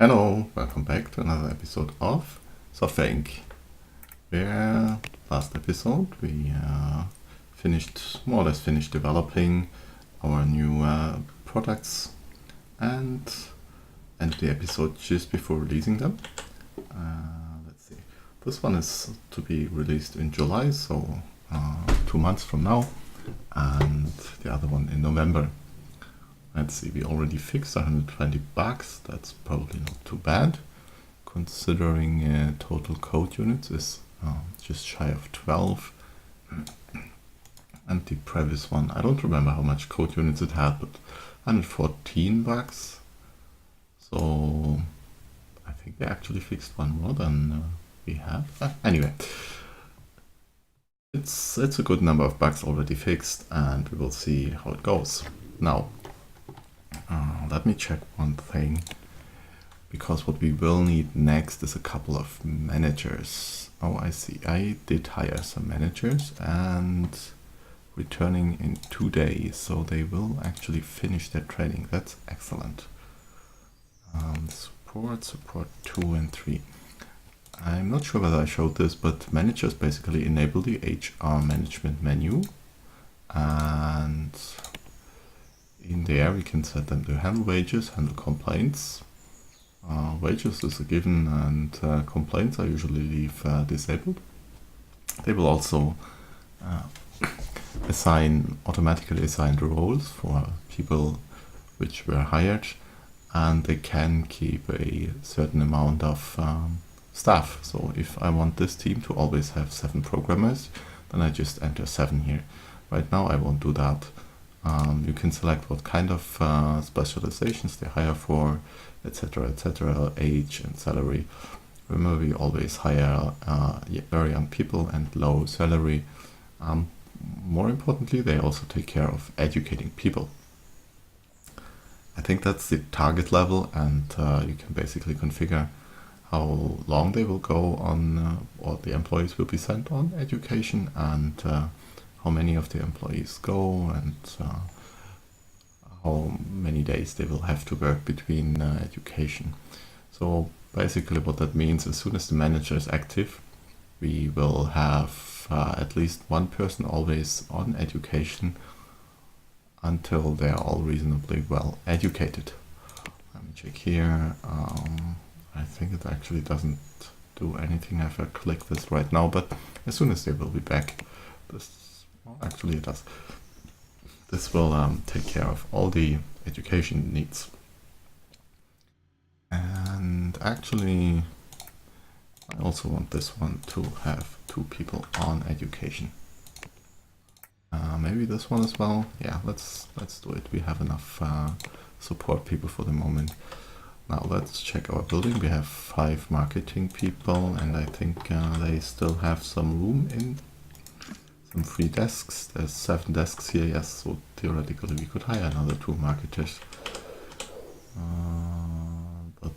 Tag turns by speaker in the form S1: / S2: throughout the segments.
S1: Hello, welcome back to another episode of Software Inc. Where last episode we more or less finished developing our new products and ended the episode just before releasing them. Let's see, this one is to be released in July, so 2 months from now, and the other one in November. Let's see, we already fixed 120 bugs. That's probably not too bad, considering total code units is just shy of 12. And the previous one, I don't remember how much code units it had, but 114 bugs. So I think they actually fixed one more than we have. Anyway, it's a good number of bugs already fixed, and we will see how it goes. Now, let me check one thing, because what we will need next is a couple of managers. Oh, I see. I did hire some managers and returning in 2 days, so they will actually finish their training. That's excellent. Support 2 and 3. I'm not sure whether I showed this, but managers basically enable the HR management menu, and in there we can set them to handle wages, handle complaints. Wages is a given, and complaints I usually leave disabled. They will also automatically assign roles for people which were hired, and they can keep a certain amount of staff. So if I want this team to always have 7 programmers, then I just enter 7 here. Right now I won't do that. You can select what kind of specializations they hire for, etc., age and salary. Remember, we always hire very young people and low salary. More importantly, they also take care of educating people. I think that's the target level, and you can basically configure how long they will go on, or the employees will be sent on education, and how many of the employees go, and how many days they will have to work between education. So basically what that means, as soon as the manager is active, we will have at least one person always on education until they're all reasonably well educated. Let me check here. I think it actually doesn't do anything if I click this right now, but as soon as they will be back, actually it does. This will take care of all the education needs. And actually, I also want this one to have 2 people on education. Maybe this one as well. Yeah, let's do it. We have enough support people for the moment. Now let's check our building. We have 5 marketing people, and I think they still have some room in some free desks. There's 7 desks here, yes, so theoretically we could hire another 2 marketers. But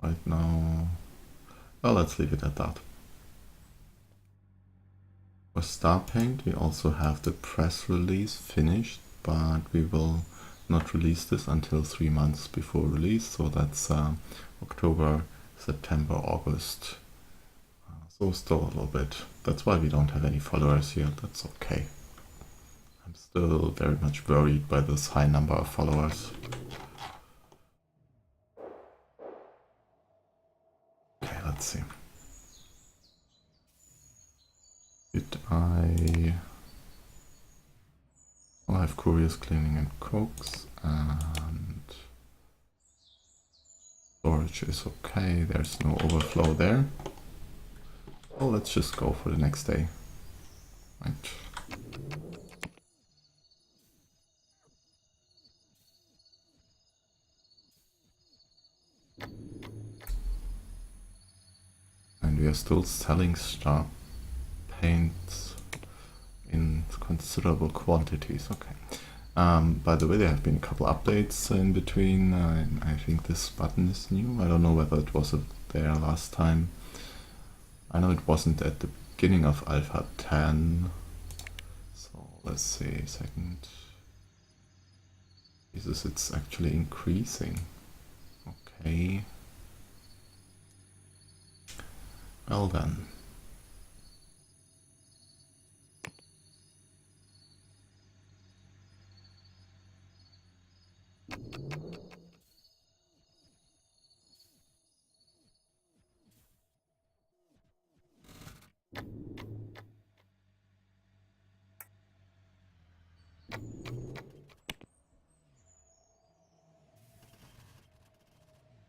S1: right now, well, let's leave it at that. For StarPaint, we also have the press release finished, but we will not release this until 3 months before release, so that's October, September, August. So still a little bit. That's why we don't have any followers here. That's okay. I'm still very much worried by this high number of followers. Okay, let's see. I'll have couriers cleaning and cooks, and storage is okay. There's no overflow there. Well, let's just go for the next day. Right. And we are still selling StarPaint in considerable quantities. Okay. By the way, there have been a couple updates in between. I think this button is new. I don't know whether it was there last time. I know it wasn't at the beginning of Alpha 10. So let's see a second. Jesus, it's actually increasing. Okay. Okay. Well then.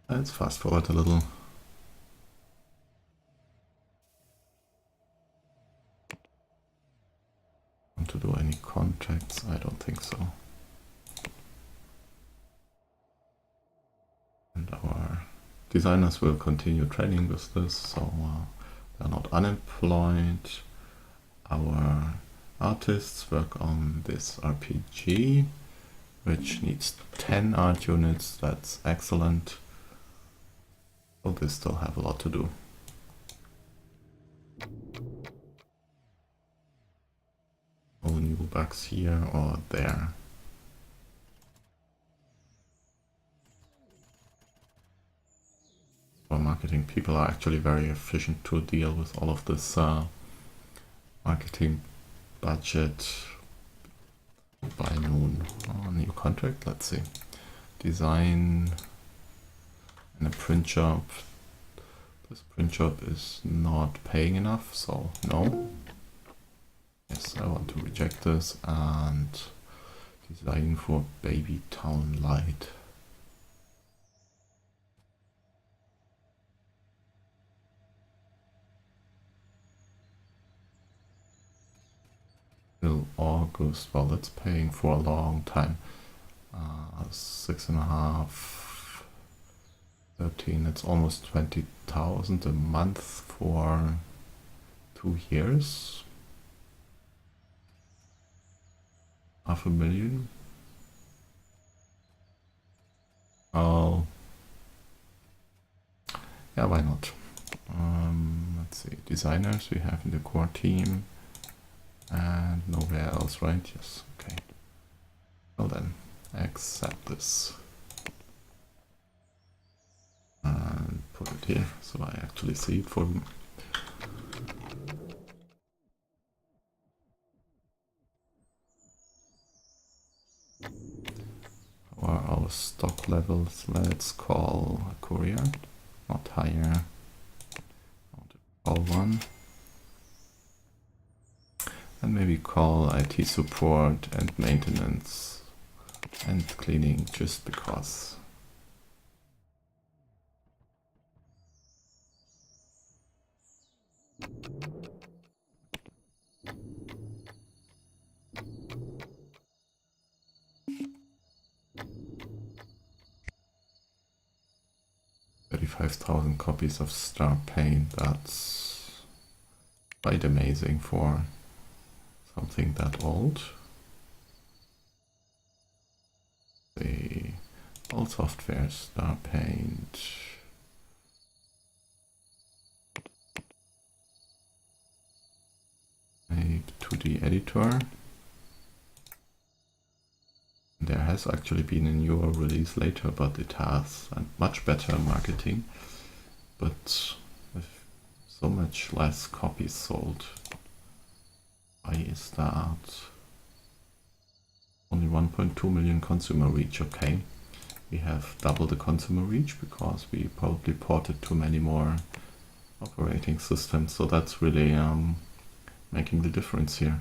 S1: Let's fast forward a little. Want to do any contracts? I don't think so. And our designers will continue training with this, so they're not unemployed. Our artists work on this RPG, which needs 10 art units. That's excellent. But they still have a lot to do. No new bugs here or there. Our marketing people are actually very efficient to deal with all of this marketing budget. By noon. New contract, let's see. Design and a print job. This print job is not paying enough, so no. Yes, I want to reject this. And design for Baby Town Light. Till August. Well, that's paying for a long time. 6.5, 13. It's almost 20,000 a month for 2 years. 500,000. Oh, yeah, why not? Let's see, designers we have in the core team and nowhere else, right? Yes, okay. Well then, accept this and put it here so I actually see it for them. Our stock levels, let's call a courier, not hire. I want to call one. And maybe call IT support and maintenance and cleaning just because. $35,000 copies of Star Paint, that's quite amazing for something that old. The old software, Star Paint. A 2D editor. There has actually been a newer release later, but it has a much better marketing, but with so much less copies sold. Why is that? Only 1.2 million consumer reach, okay. We have double the consumer reach because we probably ported too many more operating systems, so that's really making the difference here.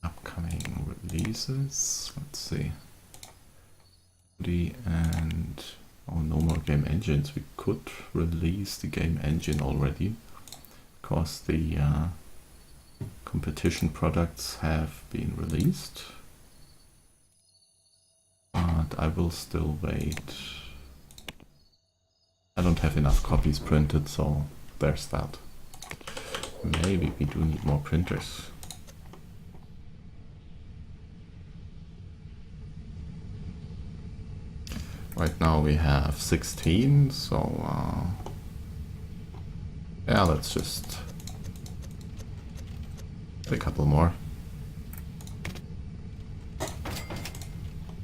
S1: Upcoming releases, let's see. And oh, no more game engines. We could release the game engine already because the competition products have been released, but I will still wait. I don't have enough copies printed, so there's that. Maybe we do need more printers. Right now we have 16, so Yeah, let's just a couple more.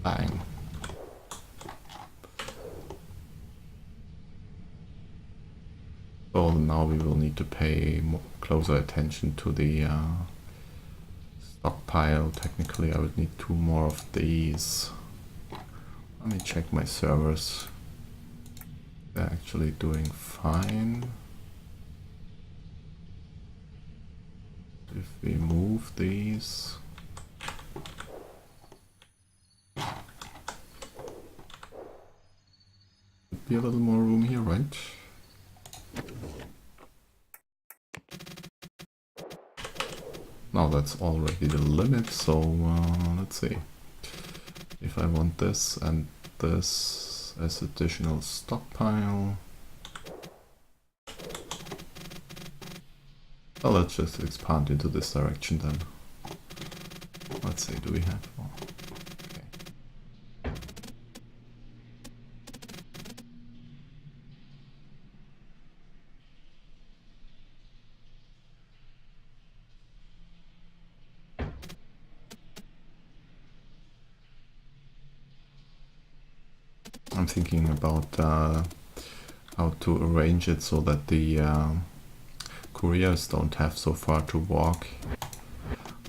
S1: Bang. So now we will need to pay closer attention to the stockpile. Technically I would need 2 more of these. Let me check my servers. They're actually doing fine. If we move these, could be a little more room here, right? Now that's already the limit, so let's see. If I want this and this as additional stockpile, well, let's just expand into this direction then. Let's see, do we have more? Okay. I'm thinking about how to arrange it so that the couriers don't have so far to walk.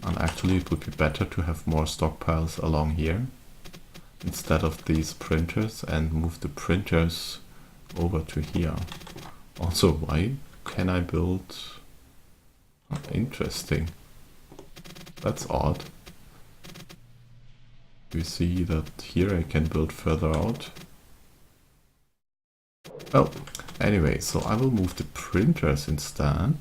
S1: And actually it would be better to have more stockpiles along here instead of these printers, and move the printers over to here. Also, why can I build? Interesting. That's odd. We see that here I can build further out. Well, anyway, so I will move the printers instead.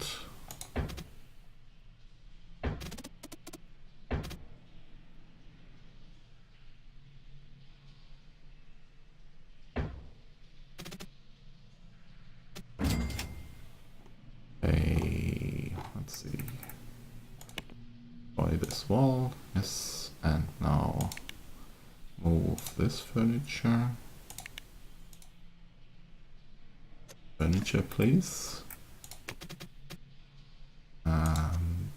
S1: Okay, let's see. Buy this wall, yes, and now move this furniture. Furniture, please. And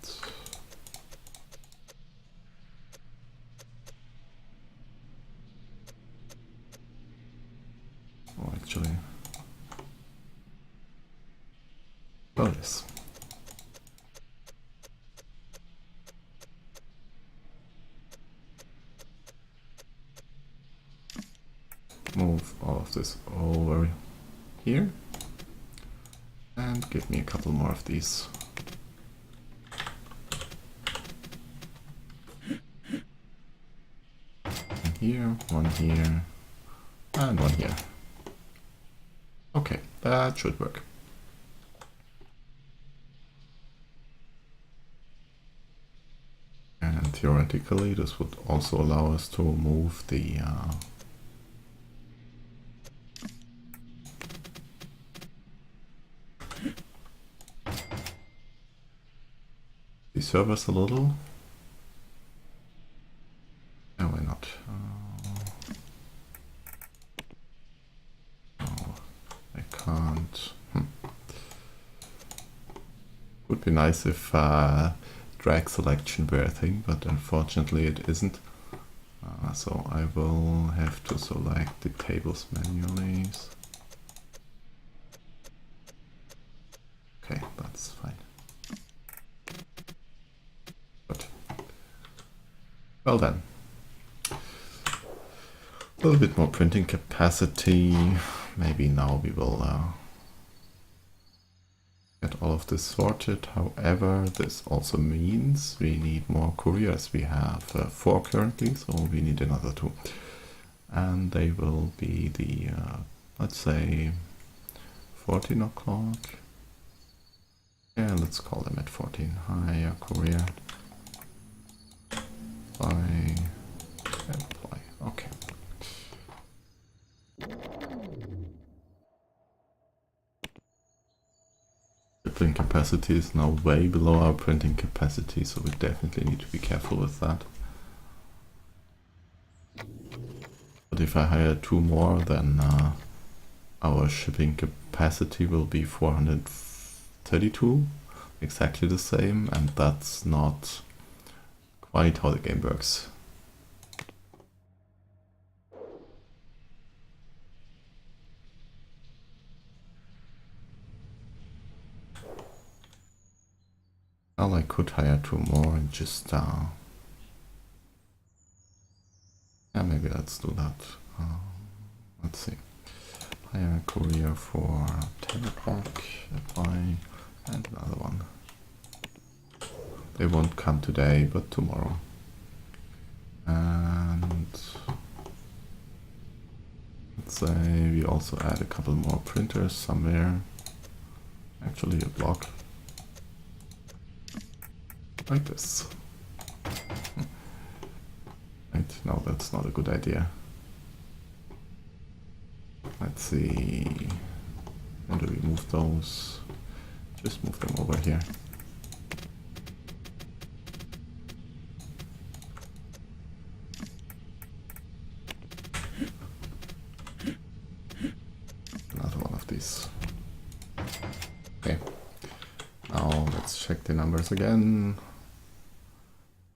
S1: oh, actually, oh yes. Move all of this over here. And give me a couple more of these. One here, and one here. Okay, that should work. And theoretically, this would also allow us to move the servers a little. No, why not? Oh, I can't. Would be nice if drag selection were a thing, but unfortunately it isn't. So I will have to select the tables manually. Okay, that's fine. Good. Well then. A little bit more printing capacity. Maybe now we will get all of this sorted. However, this also means we need more couriers. We have 4 currently, so we need another 2. And they will be the, let's say, 14 o'clock. Yeah, let's call them at 14. Hire courier. Apply. Apply. Okay. Printing capacity is now way below our printing capacity, so we definitely need to be careful with that. But if I hire 2 more, then our shipping capacity will be 400 32, exactly the same, and that's not quite how the game works. Well, I could hire 2 more and just yeah, maybe let's do that. Let's see. Hire a courier for 10 o'clock, apply, and another one. They won't come today, but tomorrow. And let's say we also add a couple more printers somewhere. Actually a block. Like this. Right, no, that's not a good idea. Let's see. How do we move those? Just move them over here. Another one of these. Okay. Now let's check the numbers again.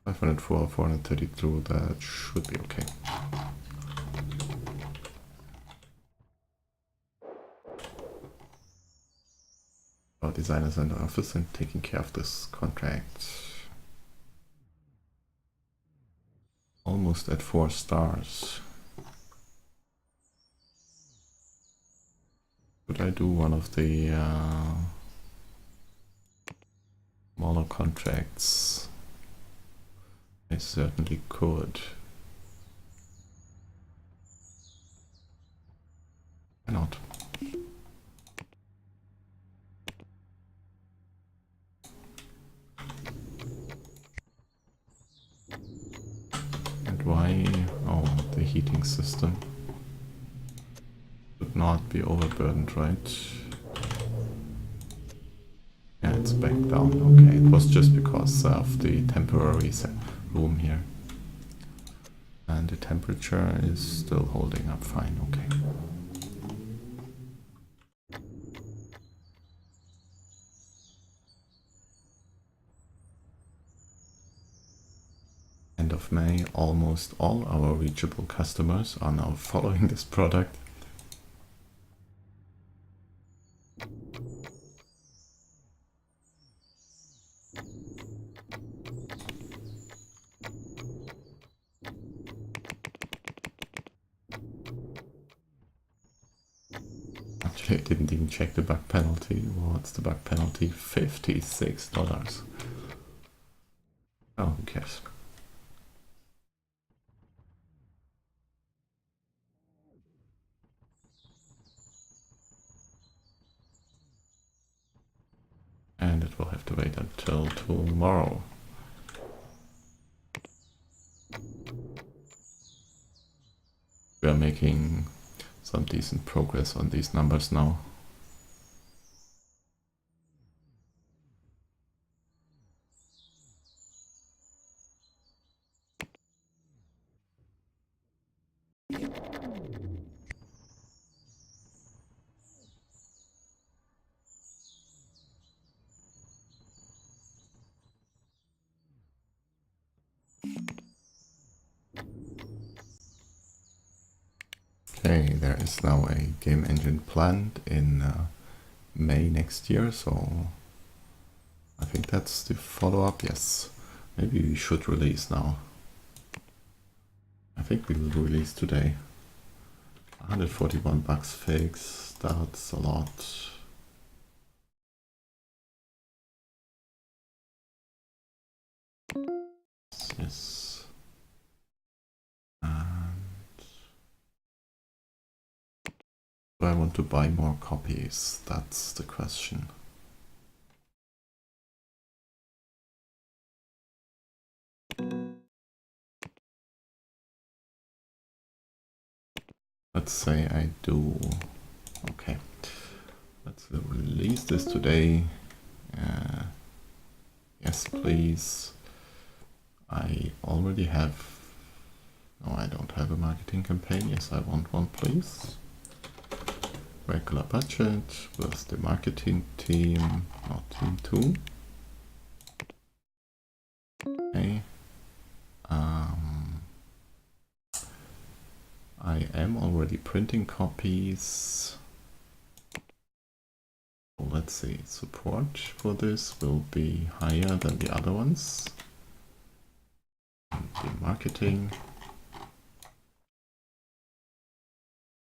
S1: 504, 432, that should be okay. Our designers in the office and taking care of this contract. Almost at 4 stars. Could I do one of the smaller contracts? I certainly could. Why not? And why? Oh, the heating system should not be overburdened, right? Yeah, it's back down. Okay, it was just because of the temporary room here. And the temperature is still holding up fine, okay. End of May, almost all our reachable customers are now following this product. Actually, I didn't even check the bug penalty. What's the bug penalty? $56. Oh, who cares? And it will have to wait until tomorrow. We are making some decent progress on these numbers now. Okay, there is now a game engine planned in May next year, so I think that's the follow-up. Yes, maybe we should release now. I think we will release today. 141 bucks fixed, that's a lot. Yes. And do I want to buy more copies? That's the question. Let's say I do. Okay, let's release this today. Yes, please. I already have. No, I don't have a marketing campaign. Yes, I want one, please. Regular budget with the marketing team. not team 2. Okay. I am already printing copies. So let's see, support for this will be higher than the other ones. And the marketing.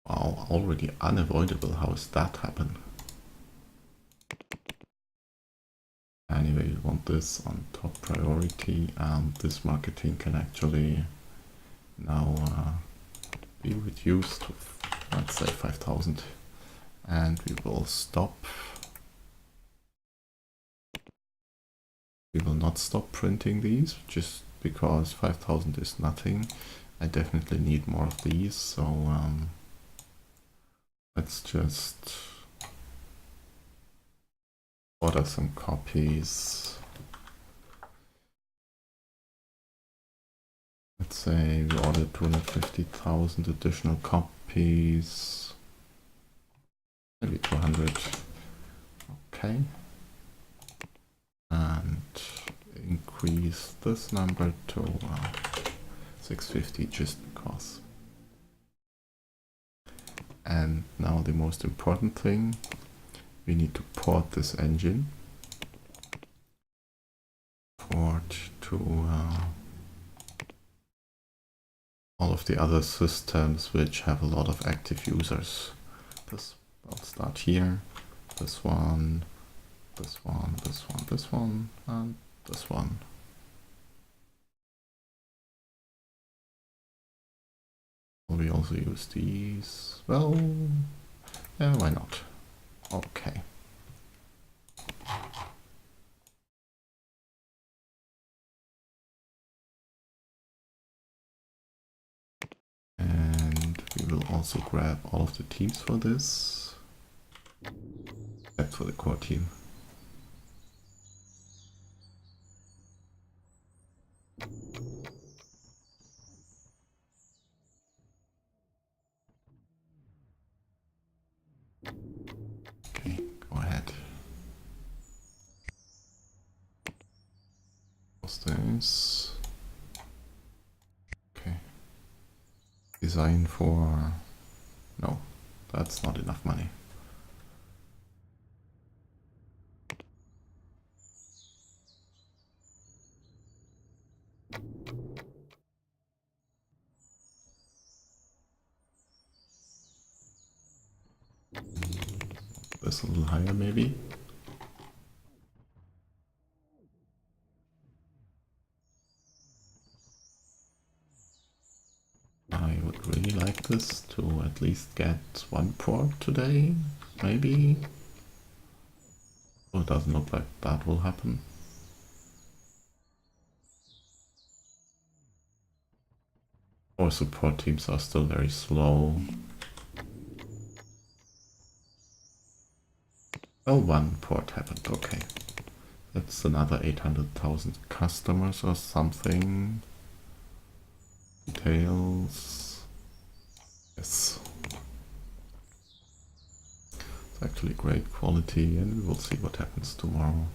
S1: Wow, already unavoidable. How does that happen? Anyway, we want this on top priority, and this marketing can actually now be reduced to, let's say, 5,000. And we will stop. We will not stop printing these, just because 5,000 is nothing. I definitely need more of these, so let's just order some copies. Let's say we ordered 250,000 additional copies. Maybe 200. Okay. And increase this number to 650 just because. And now the most important thing, we need to port this engine. Port to all of the other systems which have a lot of active users. I'll start here. This one, this one, this one, this one, and this one. We also use these. Well, yeah, why not? Okay. And we will also grab all of the teams for this, except for the core team. Okay, go ahead. What's this? Okay. Design for... No, that's not enough money. This a little higher maybe. I would really like this to at least get one port today, maybe. Oh, it doesn't look like that will happen. Our support teams are still very slow. Oh, one port happened, okay. That's another 800,000 customers or something. Details. Yes. It's actually great quality, and we will see what happens tomorrow.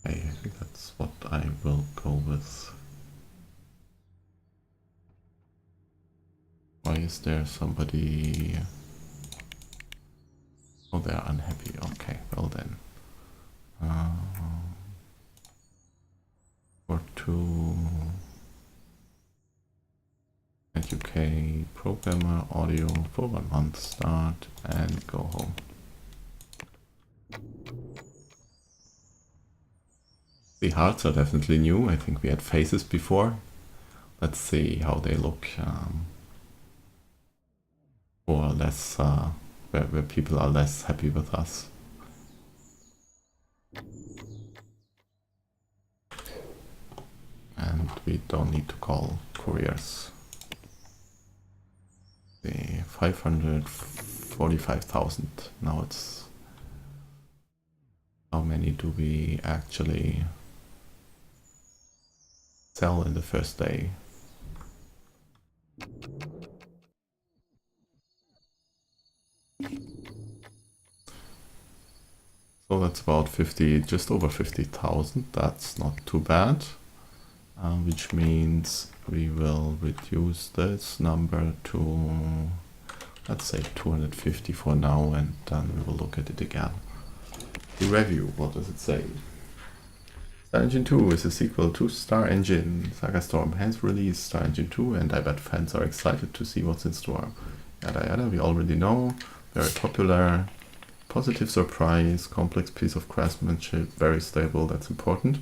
S1: Hey, I think that's what I will go with. Why is there somebody... Oh, they're unhappy. Okay, well then. Or to... And UK programmer audio for 1 month start and go home. The hearts are definitely new. I think we had faces before. Let's see how they look. Or less, where people are less happy with us. And we don't need to call couriers. The 545,000. Now it's... How many do we actually sell in the first day? So that's about 50, just over 50,000. That's not too bad, which means we will reduce this number to, let's say 250 for now, and then we will look at it again. The review, what does it say? Star Engine 2 is a sequel to Star Engine. Saga Storm has released Star Engine 2, and I bet fans are excited to see what's in store. Yada yada, we already know. Very popular. Positive surprise, complex piece of craftsmanship, very stable, that's important.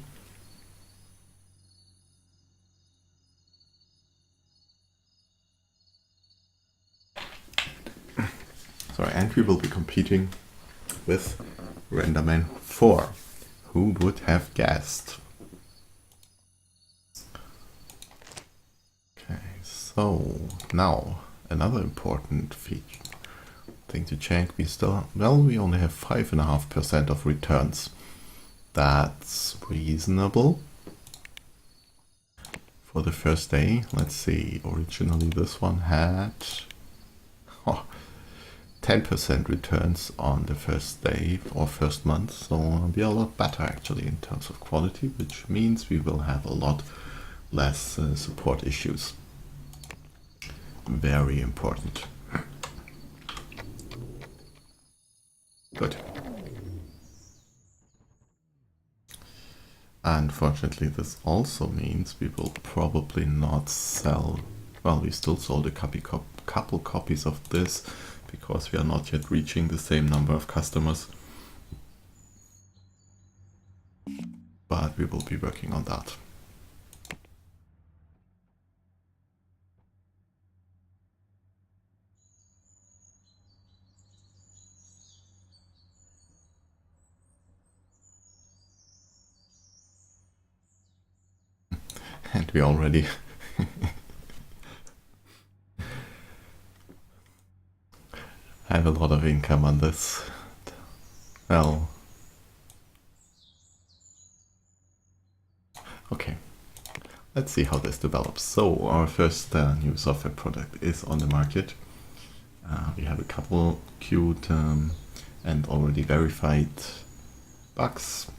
S1: Sorry, and we will be competing with Renderman 4. Who would have guessed? Okay, so now another important thing to check. We only have 5.5% of returns. That's reasonable for the first day. Let's see, originally this one had 10% returns on the first day or first month, so it'll be a lot better actually in terms of quality, which means we will have a lot less support issues. Very important. Good. Unfortunately, this also means we will probably not sell. Well, we still sold a couple copies of this because we are not yet reaching the same number of customers. But we will be working on that. And we already have a lot of income on this. Well, okay, let's see how this develops. So our first new software product is on the market. We have a couple cute and already verified bugs.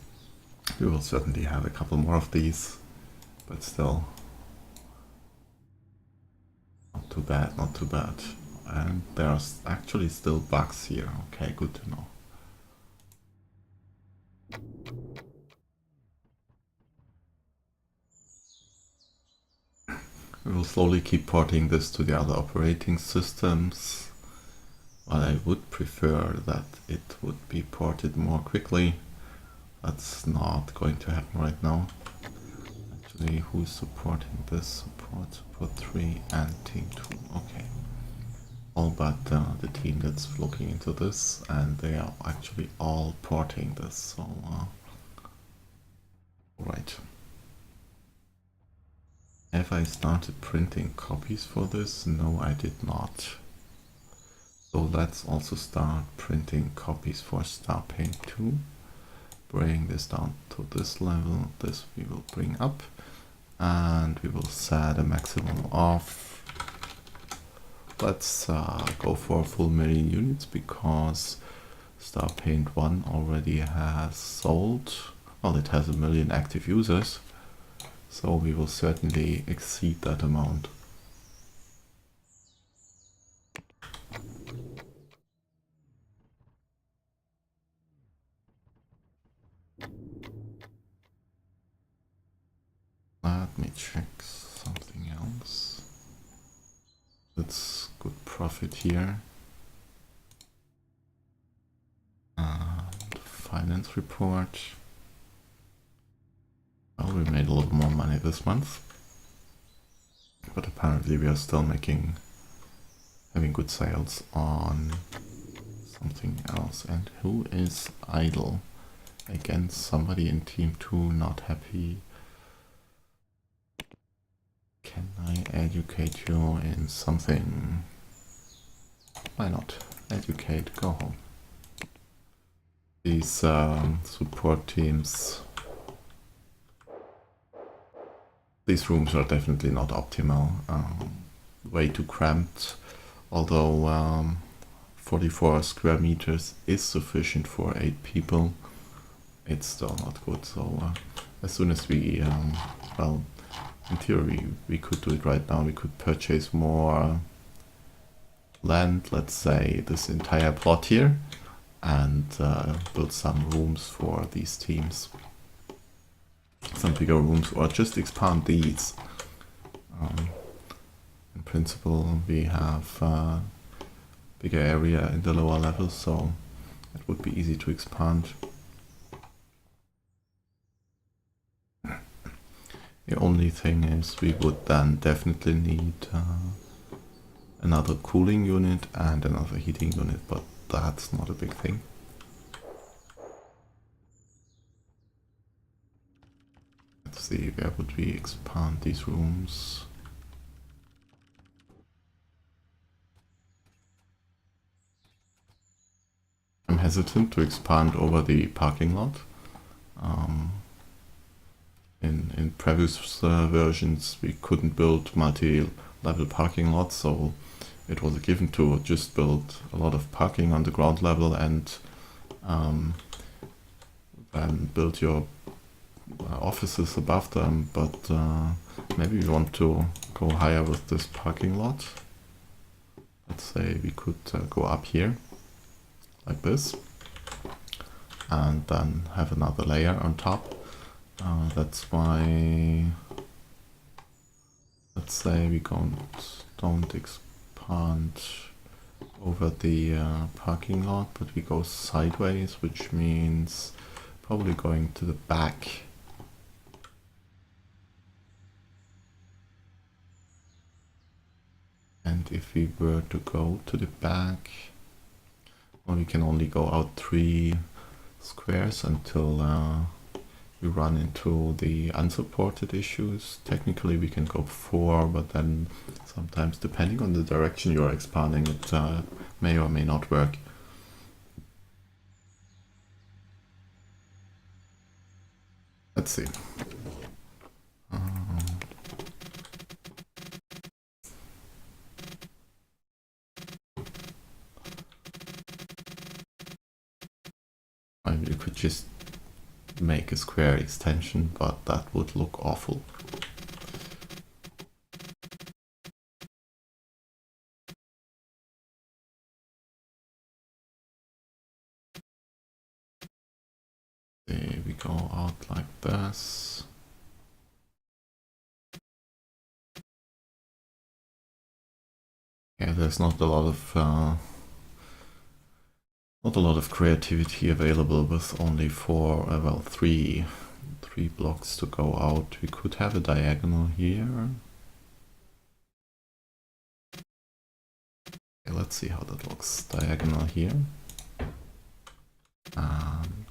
S1: We will certainly have a couple more of these, but still not too bad, not too bad. And there's actually still bugs here. Okay, good to know. We will slowly keep porting this to the other operating systems. While I would prefer that it would be ported more quickly, that's not going to happen right now. Actually, who's supporting this? Support 3 and Team 2. Okay. All but the team that's looking into this, and they are actually all porting this, so right. Have I started printing copies for this? No, I did not. So let's also start printing copies for Starpaint 2. Bring this down to this level. This we will bring up, and we will set a maximum of, let's go for full million units, because Starpaint 1 already has sold, well, it has 1 million active users, so we will certainly exceed that amount. Let me check something else. It's good profit here. And finance report. Well, we made a little more money this month, but apparently we are still having good sales on something else. And who is idle? Again, somebody in Team 2 not happy. Can I educate you in something? Why not? Educate, go home. These support teams, these rooms are definitely not optimal. Way too cramped, although 44 square meters is sufficient for 8 people. it's still not good. So as soon as we, well, in theory we could do it right now. We could purchase more land, let's say this entire plot here, and build some rooms for these teams. Some bigger rooms, or just expand these. In principle, we have a bigger area in the lower levels, so it would be easy to expand. The only thing is we would then definitely need another cooling unit and another heating unit, but that's not a big thing. Let's see, where would we expand these rooms? I'm hesitant to expand over the parking lot. In previous versions we couldn't build multi-level parking lots, so it was a given to just build a lot of parking on the ground level and then build your offices above them, but maybe we want to go higher with this parking lot. Let's say we could go up here like this and then have another layer on top. That's why, let's say we don't expand over the parking lot, but we go sideways, which means probably going to the back. And if we were to go to the back, well, we can only go out 3 squares until we run into the unsupported issues. Technically we can go 4, but then sometimes depending on the direction you're expanding, it may or may not work. Let's see. You could just make a square extension, but that would look awful. There we go out like this. Yeah, there's not a lot of creativity available with only 3 blocks to go out. We could have a diagonal here. Okay, let's see how that looks. Diagonal here. And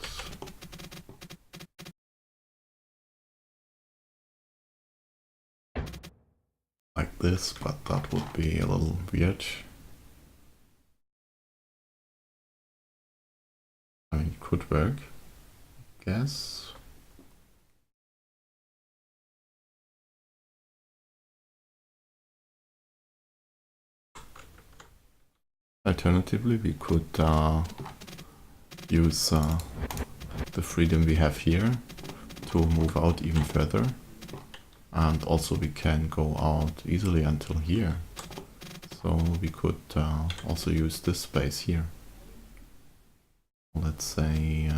S1: like this, but that would be a little weird. I mean, it could work, I guess. Alternatively, we could use the freedom we have here to move out even further. And also we can go out easily until here. So we could also use this space here. Let's say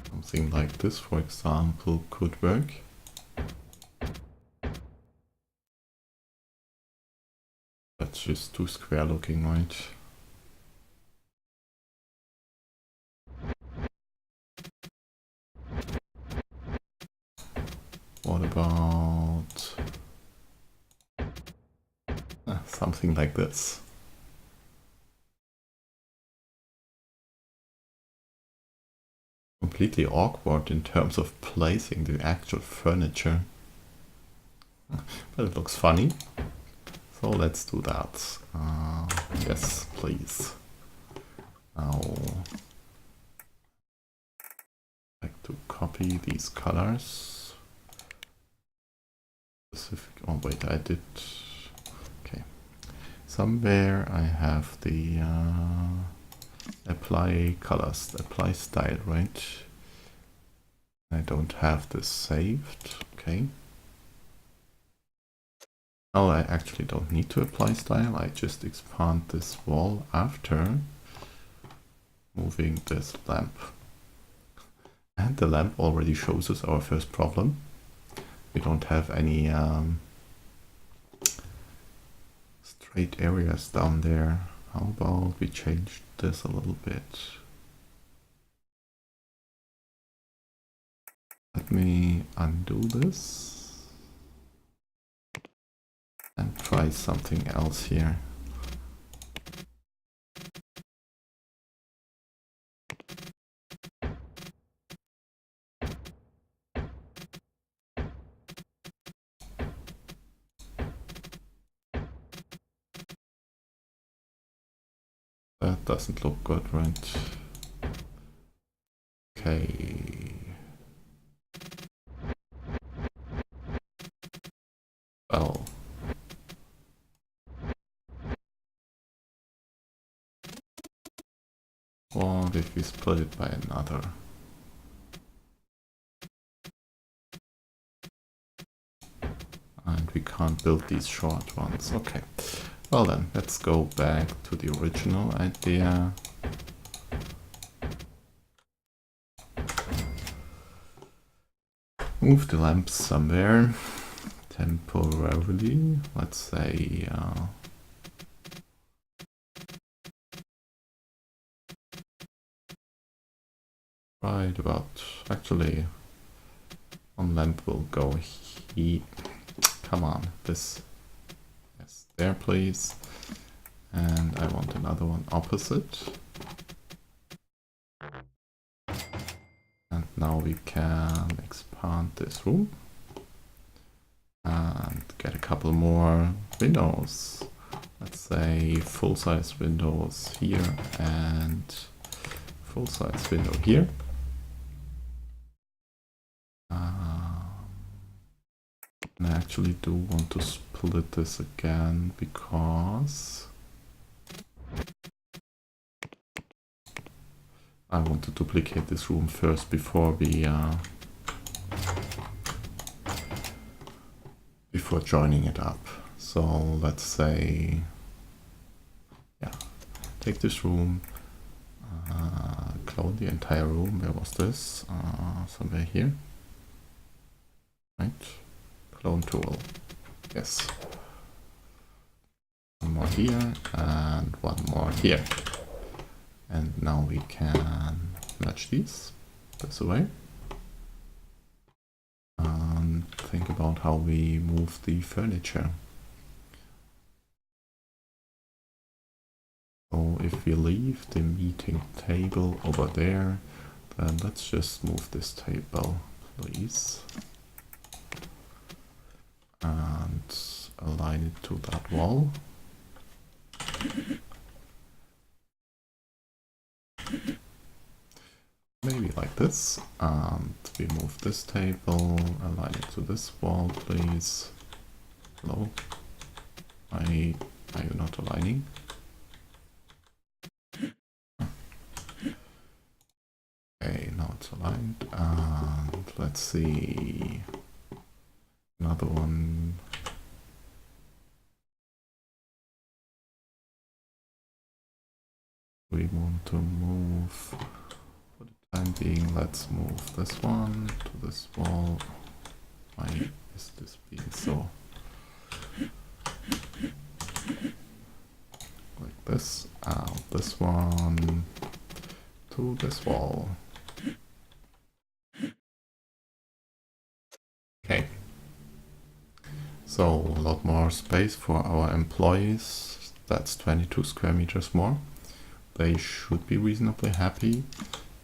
S1: something like this, for example, could work. That's just too square looking, right? What about something like this? Completely awkward in terms of placing the actual furniture. But it looks funny. So let's do that. Yes, please. Now, I'd like to copy these colors. Oh wait, I did. Okay. somewhere I have the apply colors, apply style, right? I don't have this saved, okay. Oh, I actually don't need to apply style, I just expand this wall after moving this lamp. And the lamp already shows us our first problem. We don't have any straight areas down there. How about we change this a little bit? Let me undo this and try something else here. That doesn't look good, right? Okay. Well. What if we split it by another? And we can't build these short ones. Okay. Well then, let's go back to the original idea. Move the lamps somewhere temporarily. Let's say right about, actually one lamp will go here. Come on, this, yes, there please. And I want another one opposite. And now we can expand this room and get a couple more windows. Let's say full-size windows here and full-size window here. And I actually do want to split this again because I want to duplicate this room first before we before joining it up. So let's say, yeah, take this room, clone the entire room. Where was this? Somewhere here, right? Clone tool, yes. One more here and one more here. And now we can merge these this away. And think about how we move the furniture. So if we leave the meeting table over there, then let's just move this table, please. And align it to that wall. Maybe like this, and we move this table, align it to this wall, please. Hello? Are you not aligning? Okay, now it's aligned, and let's see, another one. We want to move, for the time being, let's move this one to this wall. Why is this being so? Like this, this one to this wall. Okay. So a lot more space for our employees. That's 22 square meters more. They should be reasonably happy.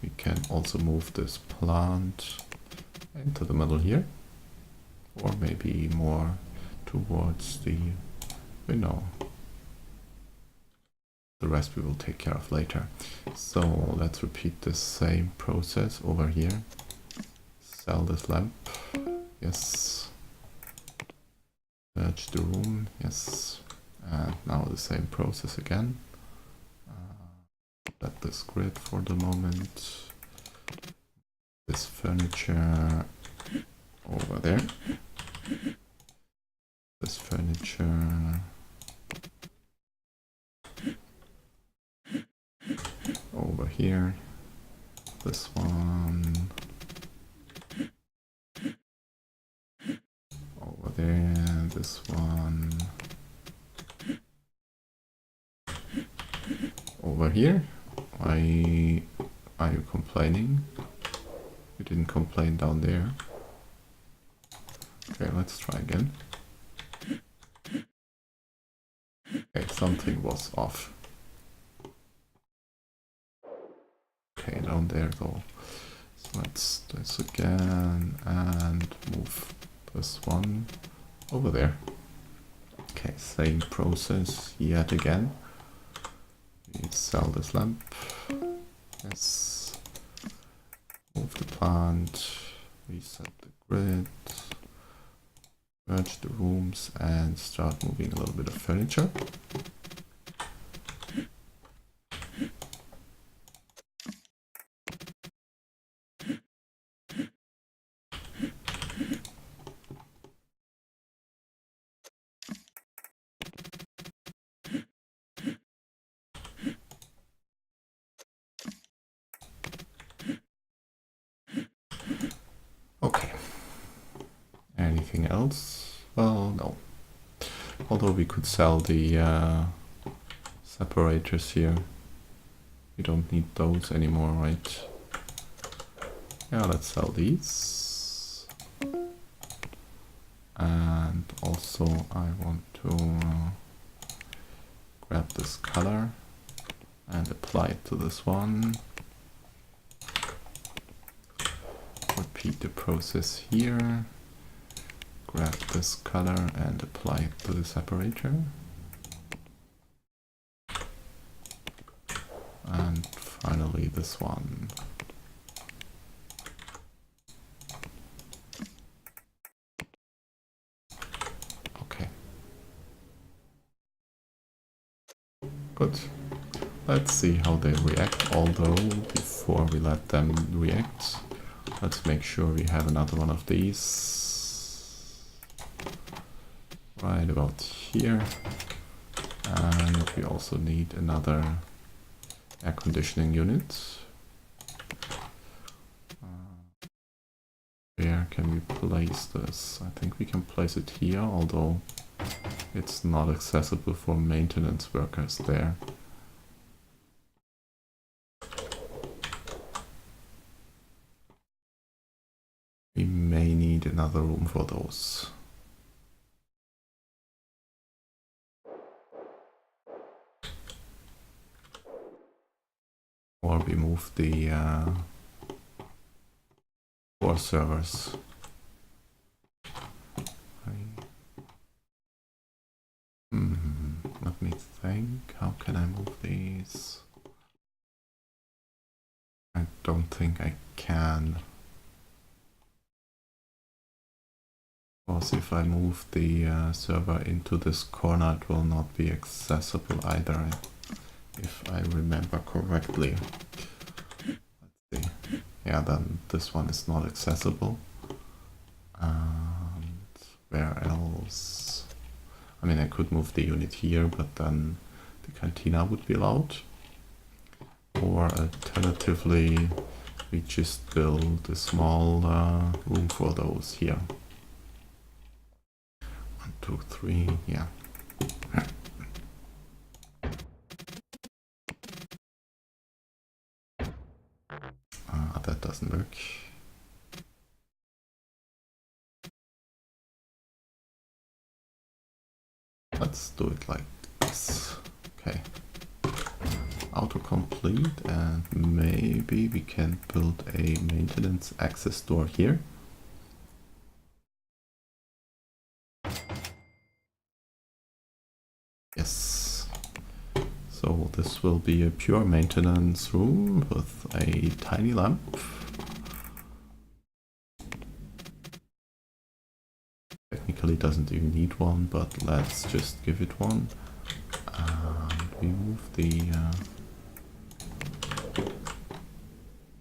S1: We can also move this plant into the middle here, or maybe more towards the window. The rest we will take care of later. So let's repeat the same process over here. Sell this lamp, yes. Merge the room, yes. And now the same process again. Let this grid for the moment. This furniture over there. This furniture over here. This one over there. This one over here. Why are you complaining? You didn't complain down there. Okay, let's try again. Okay, something was off. Okay, down there though. So let's do this again and move this one over there. Okay, same process yet again. We sell this lamp. Yes. Move the plant. Reset the grid. Merge the rooms and start moving a little bit of furniture. Okay. Anything else? Well, no. Although we could sell the separators here. We don't need those anymore, right? Yeah, let's sell these. And also I want to grab this color and apply it to this one. Repeat the process here. Grab this color and apply it to the separator. And finally this one. Okay. Good. Let's see how they react, although before we let them react, let's make sure we have another one of these right about here. And we also need another air conditioning unit. Where can we place this? I think we can place it here, although it's not accessible for maintenance workers there. We may need another room for those. Or we move the 4 servers. Let me think. How can I move these? I don't think I can. Because if I move the server into this corner, it will not be accessible either, if I remember correctly. Let's see. Yeah, then this one is not accessible. And where else? I mean, I could move the unit here, but then the cantina would be allowed. Or alternatively, we just build a small room for those here. 1, 2, 3, yeah. That doesn't work. Let's do it like this. Okay. Autocomplete, and maybe we can build a maintenance access door here. Yes. So this will be a pure maintenance room with a tiny lamp. Technically doesn't even need one, but let's just give it one. we move the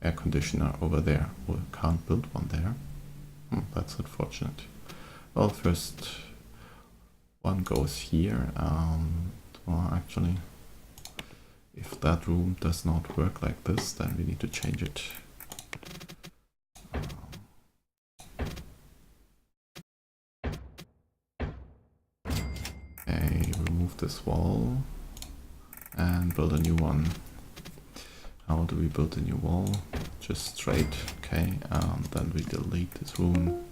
S1: air conditioner over there? We can't build one there. That's unfortunate. Well, first one goes here, and well, actually, if that room does not work like this, then we need to change it. Okay, remove this wall and build a new one. How do we build a new wall? Just straight, okay, and then we delete this room.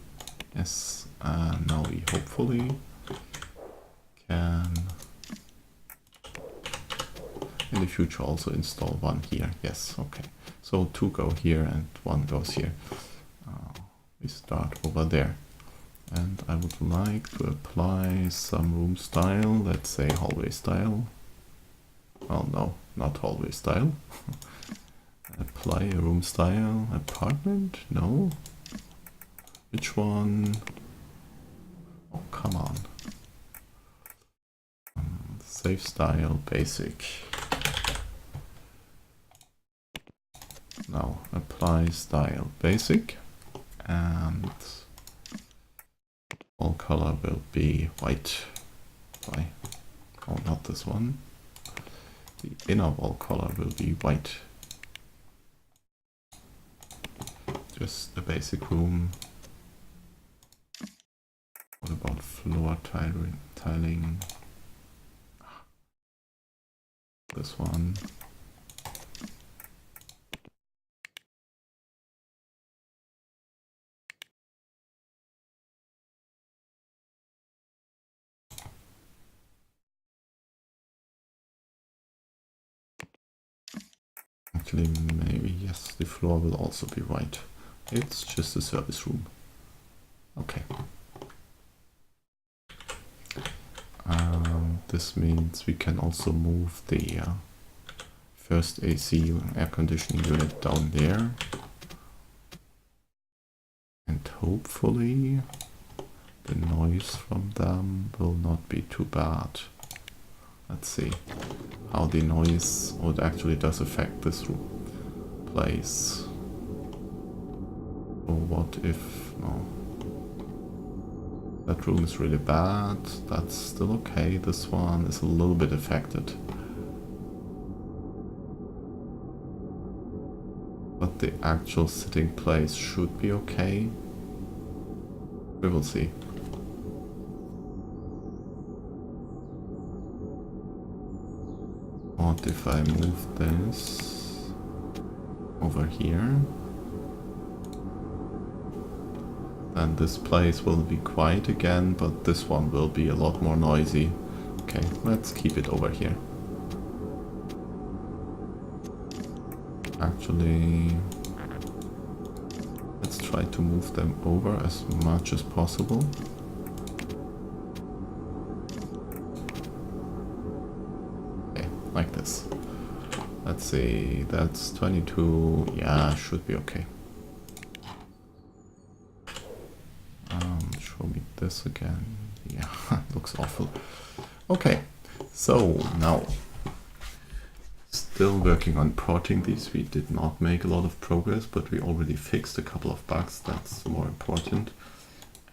S1: Yes, and now we hopefully can in the future also install one here. Yes, okay. So 2 go here and 1 goes here. We start over there. And I would like to apply some room style, let's say hallway style. Well, no, not hallway style. Apply a room style, apartment? No. Which one? Oh, come on. Safe style, basic. Now apply style, basic. And wall color will be white. Why? Oh, not this one. The inner wall color will be white. Just a basic room. What about floor tiling? This one. Actually, maybe yes, the floor will also be white. It's just a service room. Okay. This means we can also move the first AC air conditioning unit down there. And hopefully the noise from them will not be too bad. Let's see how the noise actually does affect this place. Or what if, no. That room is really bad, that's still okay. This one is a little bit affected. But the actual sitting place should be okay. We will see. What if I move this over here? Then this place will be quiet again, but this one will be a lot more noisy. Okay, let's keep it over here. Actually, let's try to move them over as much as possible. Okay, like this. Let's see, that's 22. Yeah, should be okay. Show me this again. Yeah, looks awful. Okay, so now still working on porting these. We did not make a lot of progress, but we already fixed a couple of bugs. That's more important.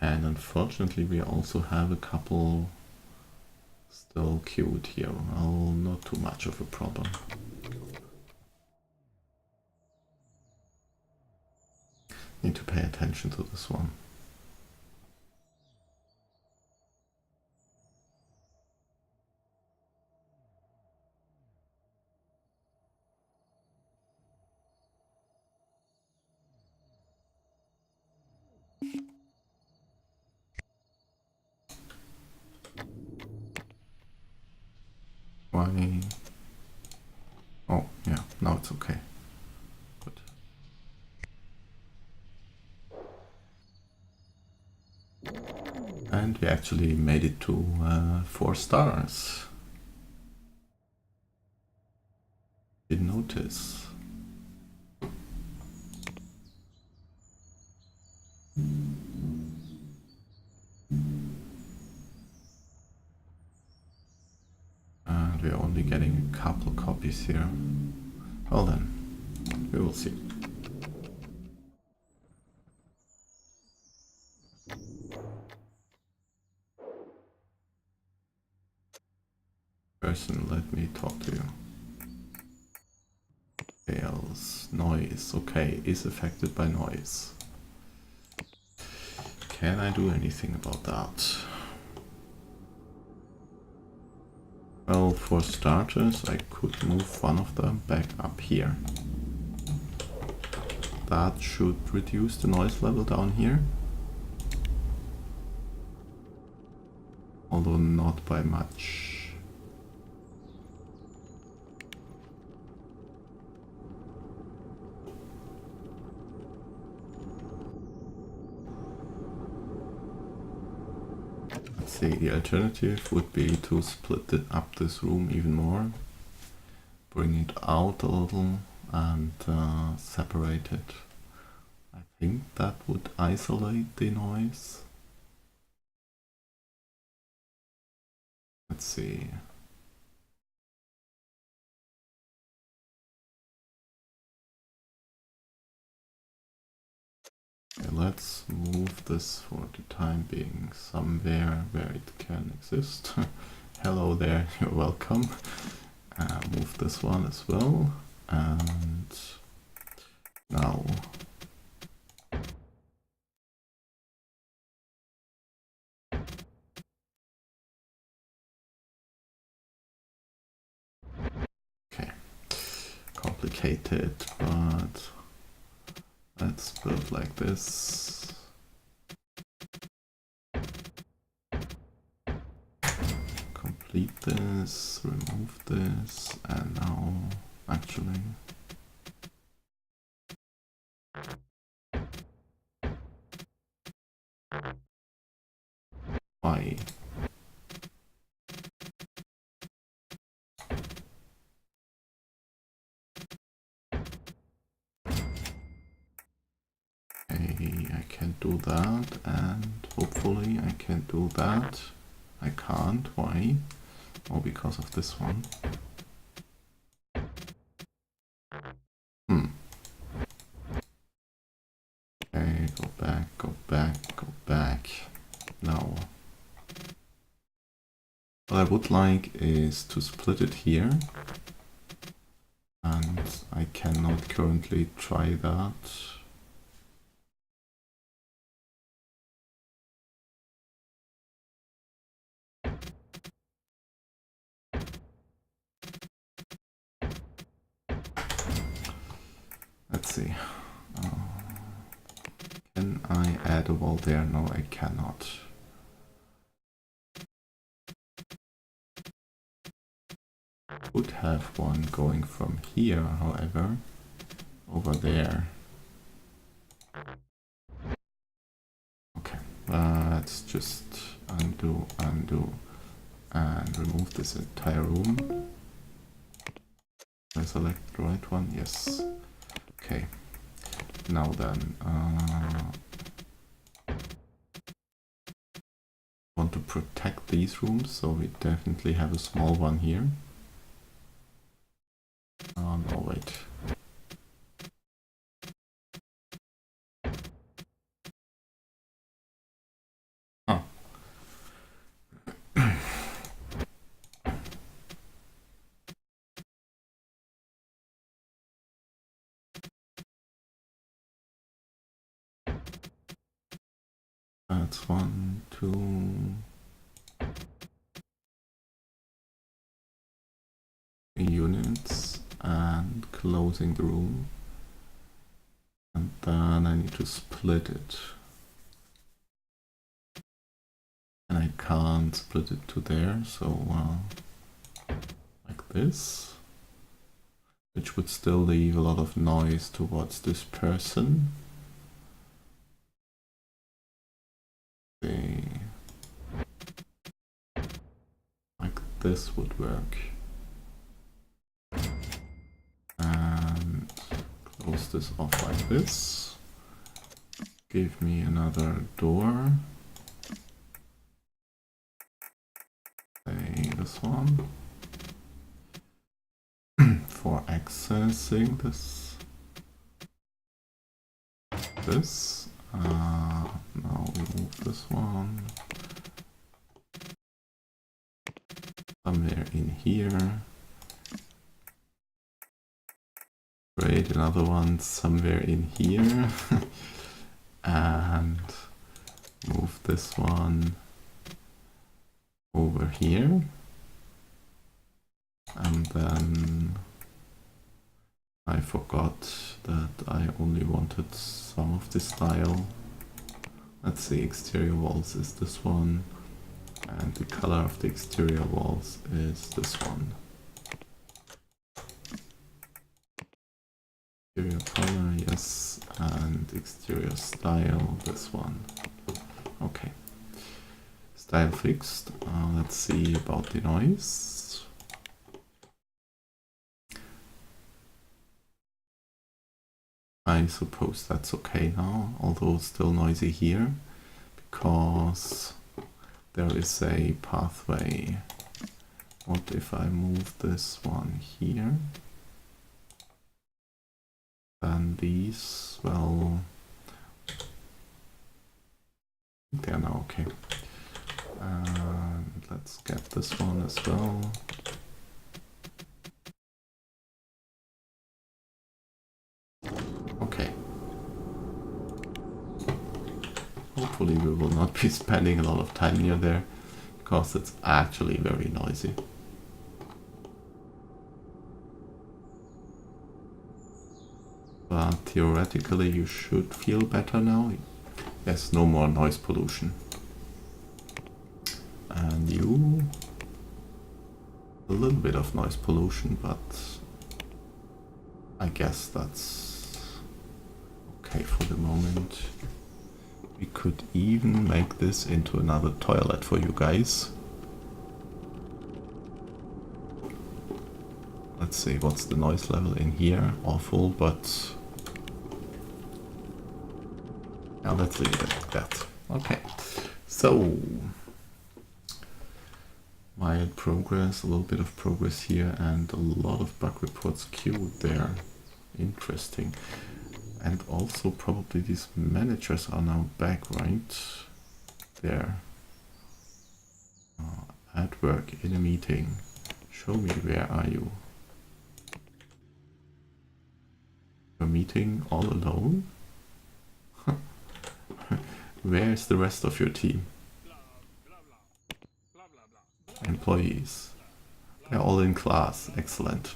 S1: And unfortunately, we also have a couple still queued here. Well, not too much of a problem. Need to pay attention to this one. Why? Oh, yeah, now it's okay. Good. And we actually made it to 4 stars. Didn't notice. And we're only getting a couple copies here. Well then, we will see. Person, let me talk to you. Fails. Noise. Okay, is affected by noise. Can I do anything about that? Well, for starters, I could move one of them back up here. That should reduce the noise level down here. Although not by much. Let's see, the alternative would be to split up this room even more. Bring it out a little and separate it. I think that would isolate the noise. Let's see. Okay, let's move this for the time being somewhere where it can exist. Hello there, you're welcome. Move this one as well. And now okay, complicated, but let's build like this. Complete this, remove this, and now actually why? I can do that, and hopefully I can do that. I can't. Why? Oh, because of this one. Okay, go back, go back, go back. Now, what I would like is to split it here. And I cannot currently try that. Let's see. Can I add a wall there? No, I cannot. Would have one going from here, however, over there. Okay, let's just undo, and remove this entire room. I select the right one? Yes. Okay. Now then, want to protect these rooms, so we definitely have a small one here. Oh no, wait. Oh. That's 1, 2 units, and closing the room. And then I need to split it. And I can't split it to there, so like this. Which would still leave a lot of noise towards this person. Like this would work. And close this off like this. Give me another door. Say this one. for accessing this. Now we move this one somewhere in here. Create another one somewhere in here. And move this one over here. And then I forgot that I only wanted some of this style. Let's see, exterior walls is this one, and the color of the exterior walls is this one. Exterior color, yes, and exterior style, this one. Okay. Style fixed. Let's see about the noise. I suppose that's okay now, although it's still noisy here, because there is a pathway. What if I move this one here? Then these, well, they're now okay. And let's get this one as well. Okay. Hopefully we will not be spending a lot of time near there, because it's actually very noisy. But theoretically you should feel better now. There's no more noise pollution. And you, a little bit of noise pollution, but I guess that's okay for the moment. We could even make this into another toilet for you guys. Let's see, what's the noise level in here? Awful, but now let's leave it like that. Okay, so mild progress, a little bit of progress here, and a lot of bug reports queued there. Interesting. And also probably these managers are now back, right? There. At work, in a meeting. Show me, where are you? You're meeting all alone? Where's the rest of your team? Employees. They're all in class. Excellent.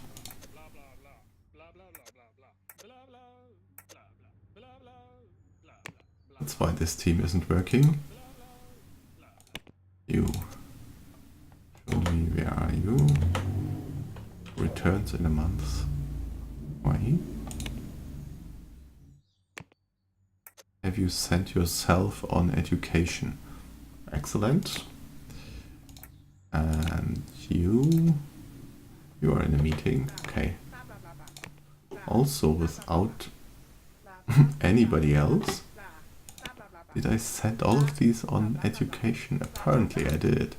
S1: That's why this team isn't working. You. Show me, where are you? Returns in a month. Why? Have you sent yourself on education? Excellent. And you are in a meeting. Okay. Also without anybody else. Did I send all of these on education? Apparently I did.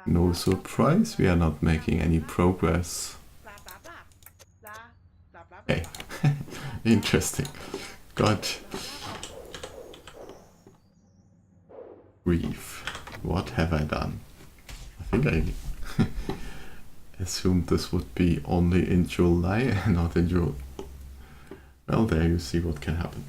S1: No surprise, we are not making any progress. Okay. Interesting. God. Grief. What have I done? I think I assumed this would be only in July and not in June. Well, there you see what can happen.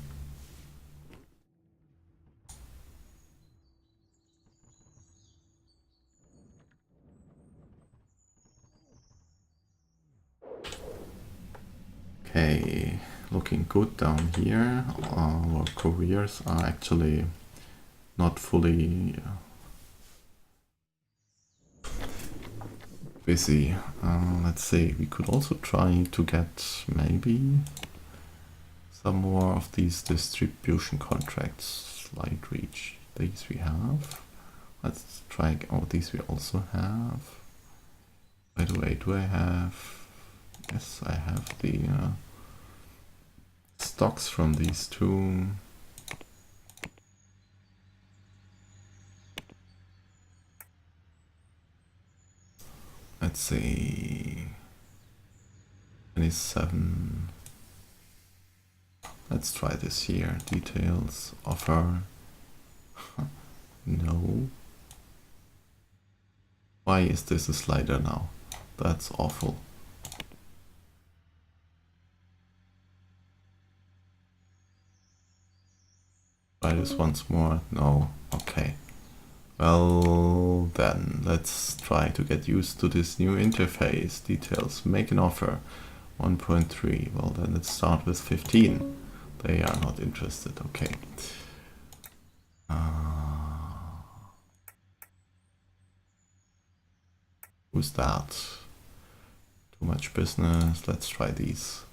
S1: Okay, looking good down here. Our careers are actually not fully busy. Let's see, we could also try to get maybe some more of these distribution contracts. Light reach, these we have. Let's try, oh, these we also have. By the way, do I have, yes, I have the stocks from these two. let's see, 27. Let's try this here. Details, offer. No. Why is this a slider now? That's awful. Try this once more. No. Okay. Well, then let's try to get used to this new interface. Details, make an offer. 1.3. Well, then let's start with 15. They are not interested. Okay. Who's that? Too much business. Let's try these.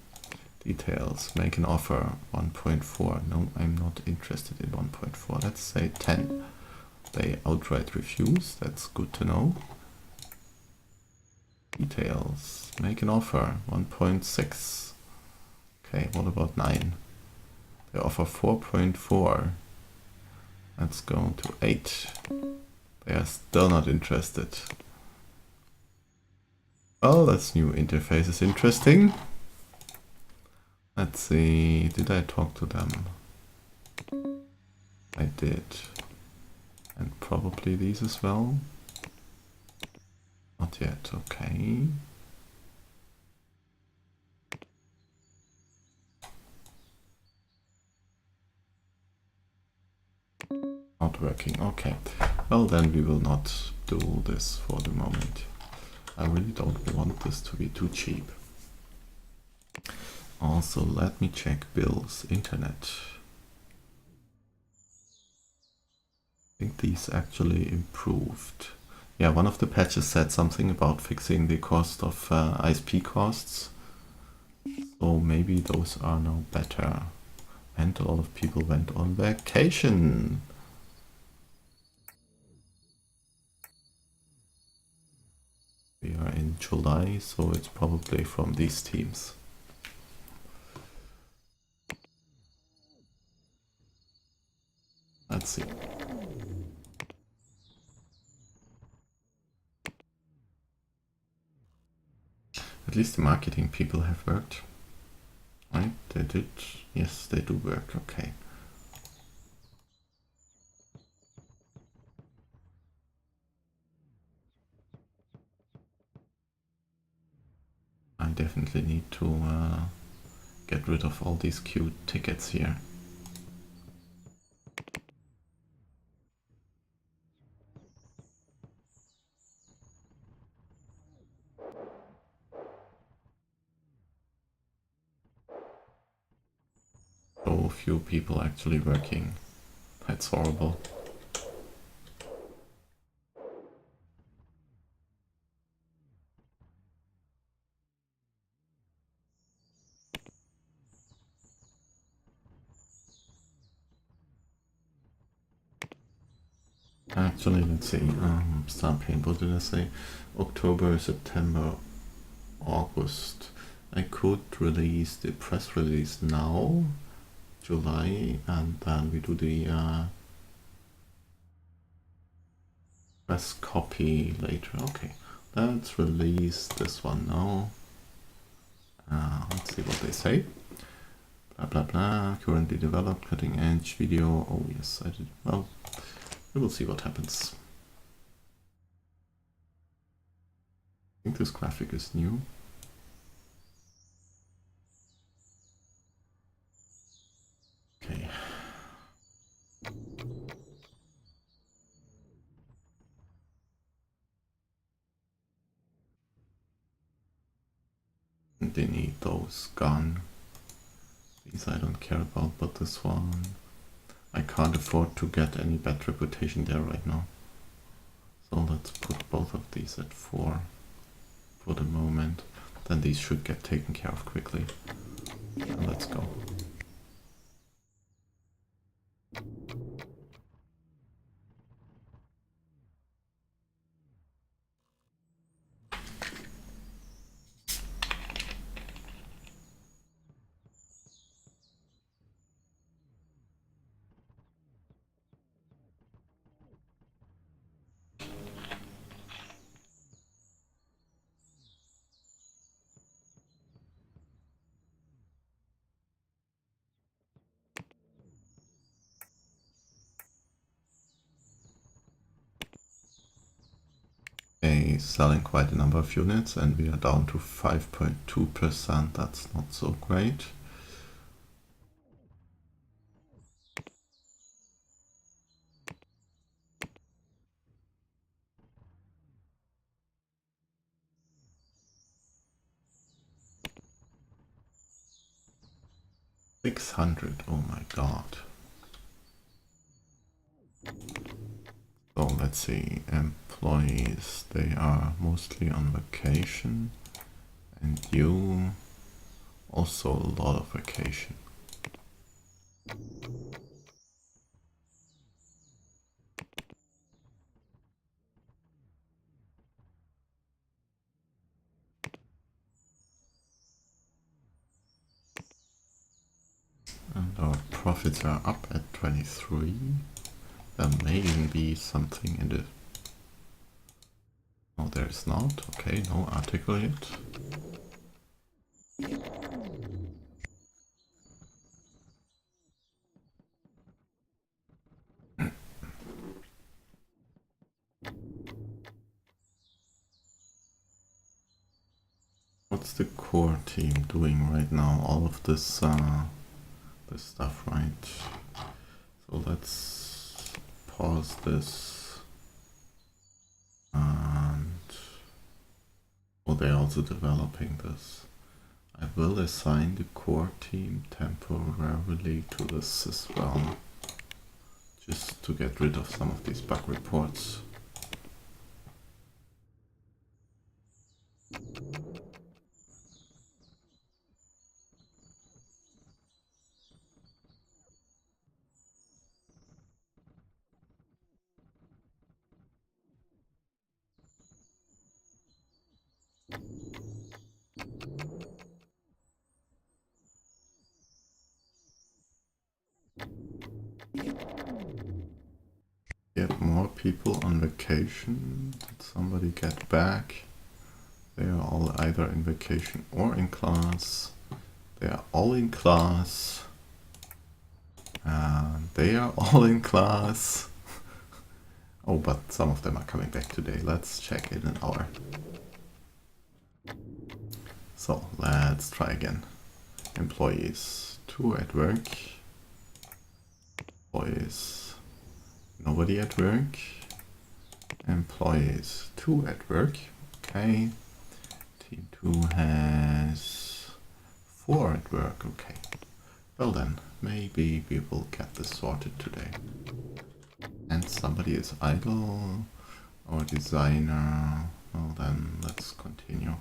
S1: Details, make an offer. 1.4. No, I'm not interested in 1.4. Let's say 10. They outright refuse. That's good to know. Details, make an offer. 1.6. Okay, what about 9? They offer 4.4. Let's go to 8. They are still not interested. Well, this new interface is interesting. Let's see, did I talk to them? I did. And probably these as well. Not yet, okay. Not working, okay. Well, then we will not do this for the moment. I really don't want this to be too cheap. Also, let me check bills, internet. I think these actually improved. Yeah, one of the patches said something about fixing the cost of ISP costs. So maybe those are now better. And a lot of people went on vacation. We are in July, so it's probably from these teams. Let's see. At least the marketing people have worked. Right, they did. Yes, they do work, okay. I definitely need to get rid of all these cute tickets here. So few people actually working. That's horrible. Actually, let's see. Start paint. What did I say? October, September, August. I could release the press release now, July, and then we do the press copy later. Okay, let's release this one now. Let's see what they say. Blah blah blah. Currently developed, cutting edge video. Oh yes, I did. Well, we will see what happens. I think this graphic is new. Okay. They need those gone. These I don't care about, but this one I can't afford to get any bad reputation there right now. So let's put both of these at 4 for the moment. Then these should get taken care of quickly. And let's go. Okay, selling quite a number of units and we are down to 5.2%. That's not so great. $600, oh my god. So let's see, employees, they are mostly on vacation, and you also a lot of vacation. And our profits are up at 23. There may even be something in the... No, there is not. Okay, no article yet. What's the core team doing right now? All of this, this stuff, right? So let's pause this. And... oh, they're also developing this. I will assign the core team temporarily to this as well, just to get rid of some of these bug reports. Get more people on vacation. Did somebody get back? They are all either in vacation or in class. They are all in class. And they are all in class. Oh, but some of them are coming back today. Let's check in an hour. So let's try again. Employees, 2 at work. Employees, nobody at work. Employees, 2 at work. Okay. Team 2 has 4 at work. Okay. Well then, maybe we will get this sorted today. And somebody is idle. Our designer. Well then, let's continue.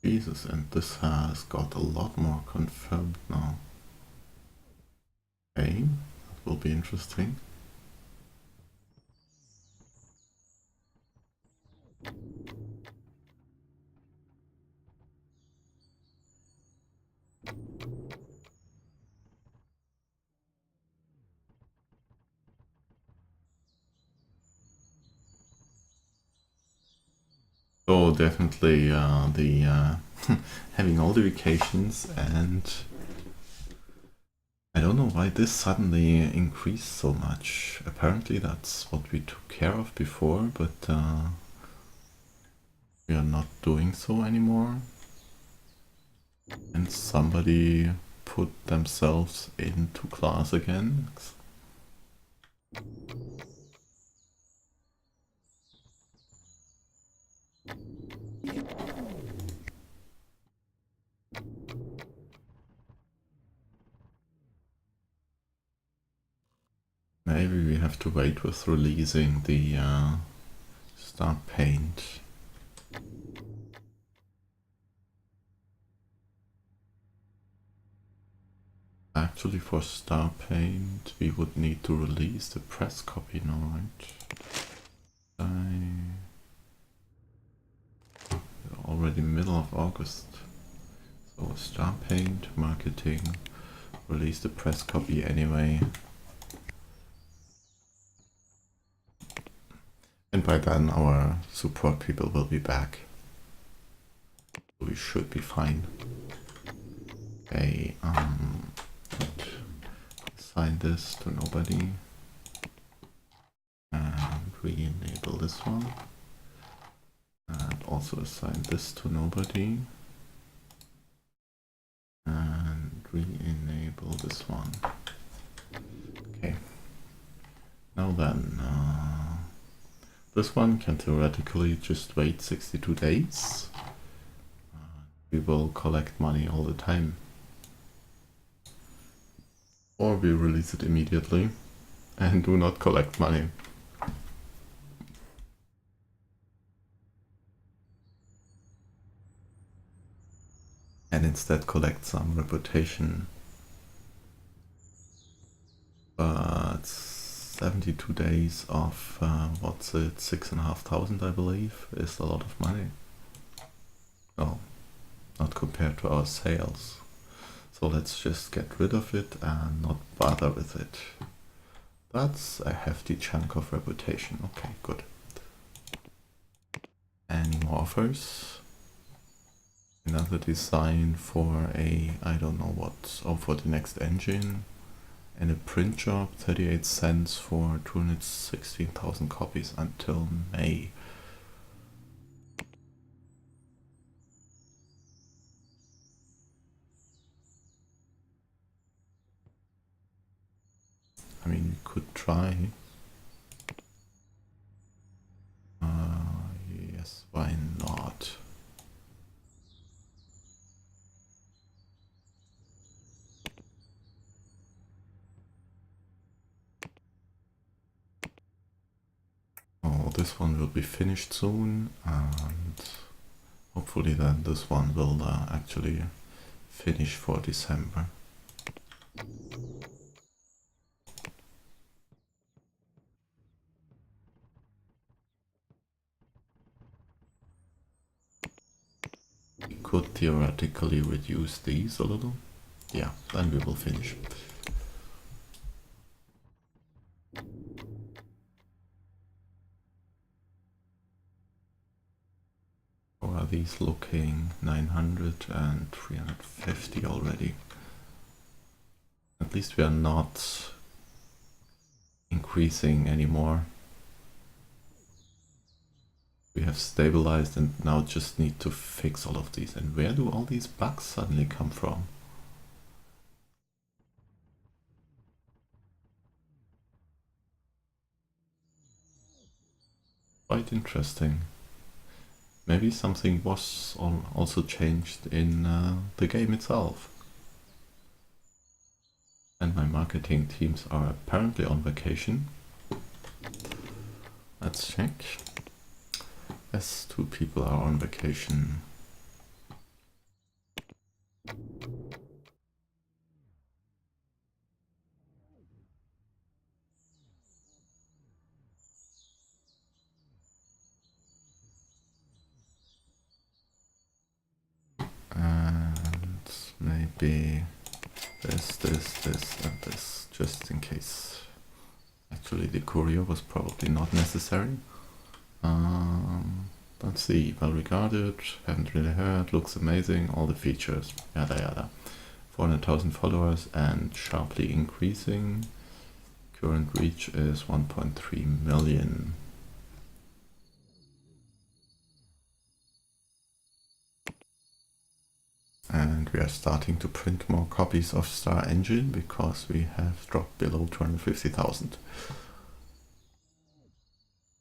S1: Jesus, and this has got a lot more confirmed now. Okay, that will be interesting. So definitely the having all the vacations, and I don't know why this suddenly increased so much. Apparently that's what we took care of before, but we are not doing so anymore. And somebody put themselves into class again. Maybe we have to wait with releasing the Star Paint. Actually, for Star Paint, we would need to release the press copy now, right? Already middle of August. So Star Paint, marketing, release the press copy anyway. And by then our support people will be back. We should be fine. Okay, assign this to nobody. And re-enable this one. And also assign this to nobody. And re-enable this one. Okay. Now then, this one can theoretically just wait 62 days. We will collect money all the time. Or we release it immediately and do not collect money. And instead collect some reputation. But 72 days of, what's it, 6,500 I believe, is a lot of money. Well, not compared to our sales. So let's just get rid of it and not bother with it. That's a hefty chunk of reputation. Okay, good. Any more offers? Another design for a, I don't know what, oh, for the next engine. And a print job, 38 cents for 216,000 copies until May. I mean, we could try. Yes, why not? Oh, this one will be finished soon, and hopefully then this one will actually finish for December. We could theoretically reduce these a little. Yeah, then we will finish. Or are these looking 900 and 350 already? At least we are not increasing anymore. We have stabilized and now just need to fix all of these. And where do all these bugs suddenly come from? Quite interesting. Maybe something was also changed in the game itself. And my marketing teams are apparently on vacation. Let's check. Yes, 2 people are on vacation. And maybe this, and this, just in case. Actually, the courier was probably not necessary. Let's see, well regarded, haven't really heard, looks amazing, all the features, yada yada. 400,000 followers and sharply increasing. Current reach is 1.3 million. And we are starting to print more copies of Star Engine because we have dropped below 250,000.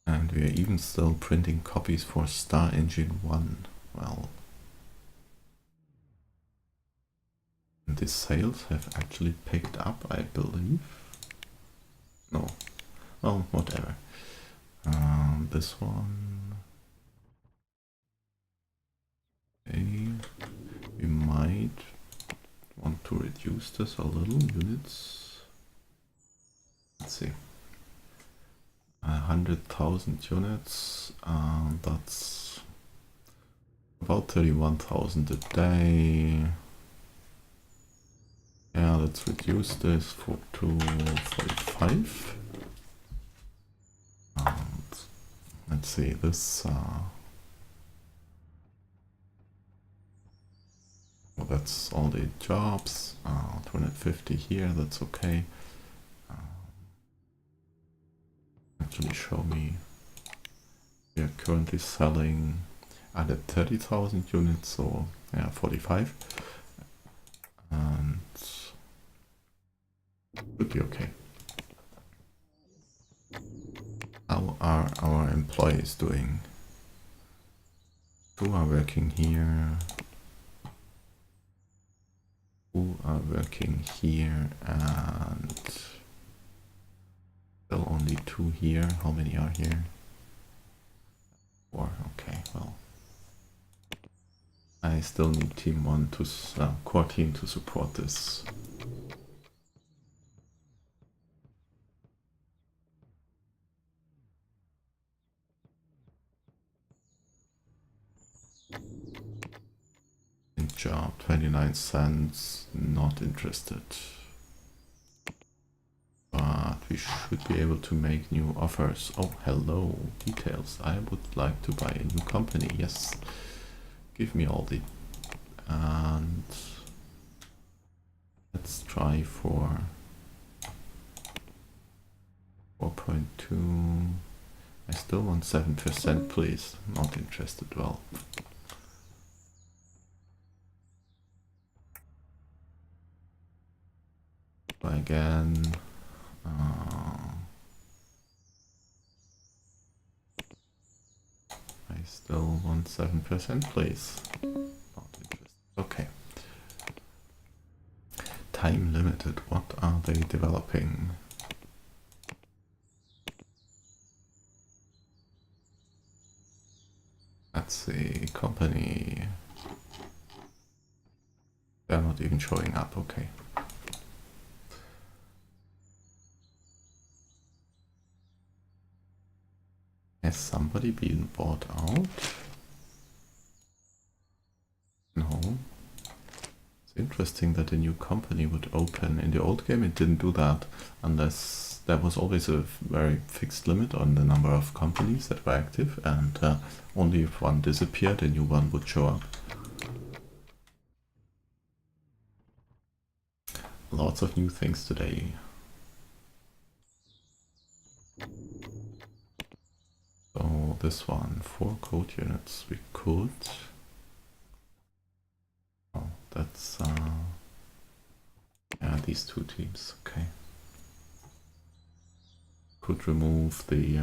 S1: And we are even still printing copies for Star Engine 1. Well, the sales have actually picked up, I believe. No, well, whatever. This one. Okay, we might want to reduce this a little. Units. Let's see. 100,000 units. That's about 31,000 a day. Yeah, let's reduce this to 45. And let's see, this that's all the jobs. 250 here, that's okay. Actually show me. We are currently selling at 30,000 units, so yeah, 45. And would be okay. How are our employees doing? Who are working here? Who are working here? And still only 2 here. How many are here? 4. Okay, well, I still need team 1 to core team to support this. Job 29 cents, not interested. But we should be able to make new offers. Oh, hello, details. I would like to buy a new company. Yes, give me all the. And let's try for 4.2. I still want 7%, please. Not interested. Well. Try again. I still want 7%, please. Not interested. Okay. Time limited. What are they developing? That's a company. They're not even showing up. Okay. Has somebody been bought out? No. It's interesting that a new company would open. In the old game it didn't do that, unless there was always a very fixed limit on the number of companies that were active, and only if one disappeared a new one would show up. Lots of new things today. So this one, 4 code units, we could. Oh, that's yeah, these 2 teams. Okay. Could remove the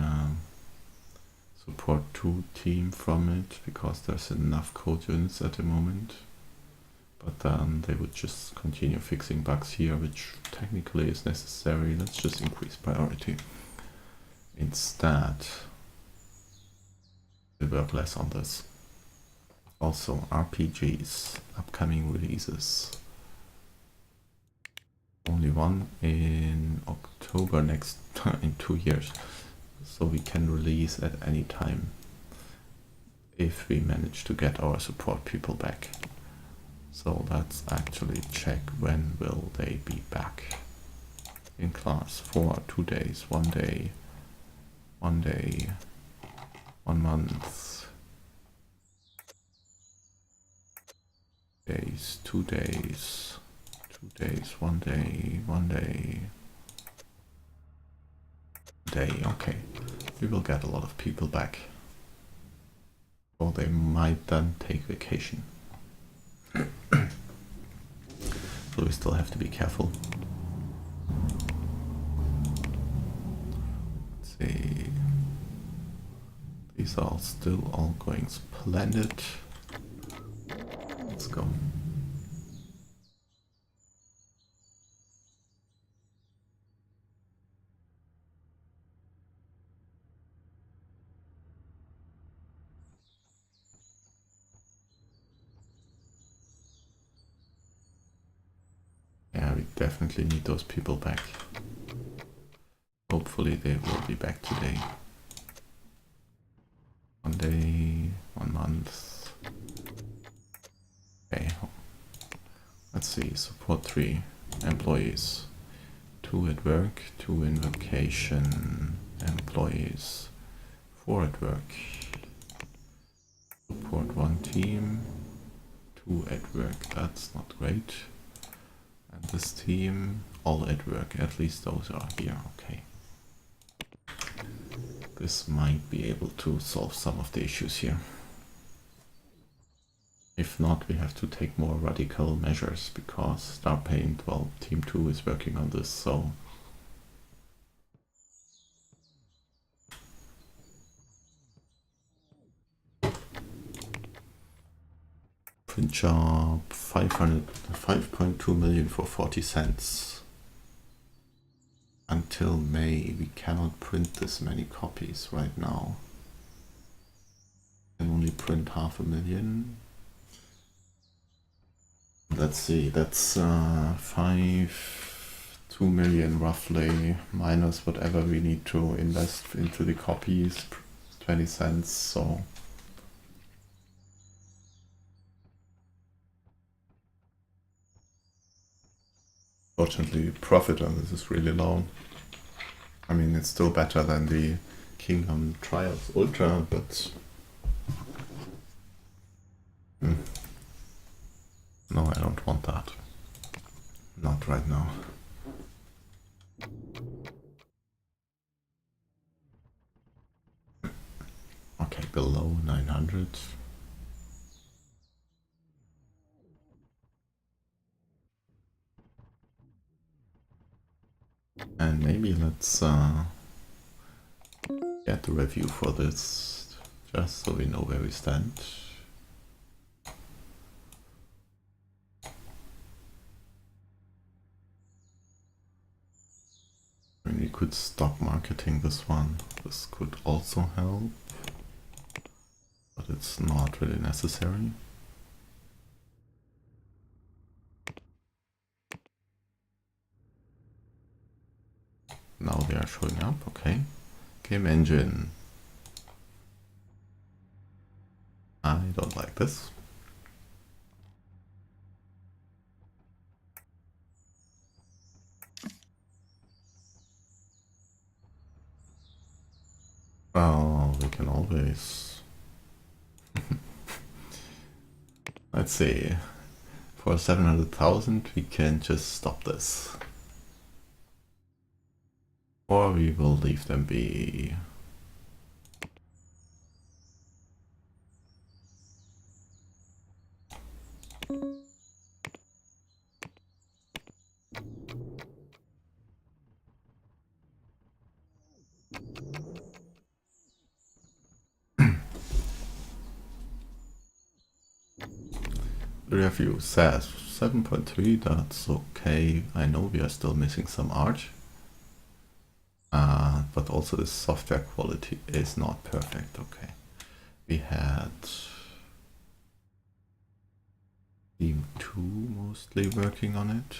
S1: support 2 team from it because there's enough code units at the moment. But then they would just continue fixing bugs here, which technically is necessary. Let's just increase priority. Instead, we work less on this. Also, RPGs, upcoming releases. Only one in October next, in 2 years. So we can release at any time if we manage to get our support people back. So let's actually check when will they be back. In class for 2 days, 1 day, 1 day, 1 month, days, 2 days, 2 days, 1 day, 1 day, day. Okay, we will get a lot of people back. Or they might then take vacation. So we still have to be careful. Let's see. These are still all going splendid. Let's go. Yeah, we definitely need those people back. Hopefully they will be back today. 1 day, 1 month. Okay. Let's see, support 3 employees. 2 at work, 2 in vacation employees. 4 at work. Support 1 team, 2 2 at work, that's not great. And this team, all at work, at least those are here, okay. This might be able to solve some of the issues here. If not, we have to take more radical measures, because Starpaint, well, Team 2 is working on this, so... Print job, 5.2 million for 40 cents. Until May, we cannot print this many copies right now. Can only print 500,000. Let's see, that's 2 million roughly, minus whatever we need to invest into the copies, 20 cents, so... Fortunately, the profit on this is really low. I mean, it's still better than the Kingdom Trials Ultra, but... No, I don't want that. Not right now. Okay, below 900. And maybe let's get a review for this, just so we know where we stand. I mean, we could stop marketing this one. This could also help, but it's not really necessary. Now they are showing up, okay. Game engine. I don't like this. Well, we can always... Let's see. For 700,000 we can just stop this. Or we will leave them be. The review says 7.3, that's okay. I know we are still missing some art. But also the software quality is not perfect, okay. We had Team 2 mostly working on it.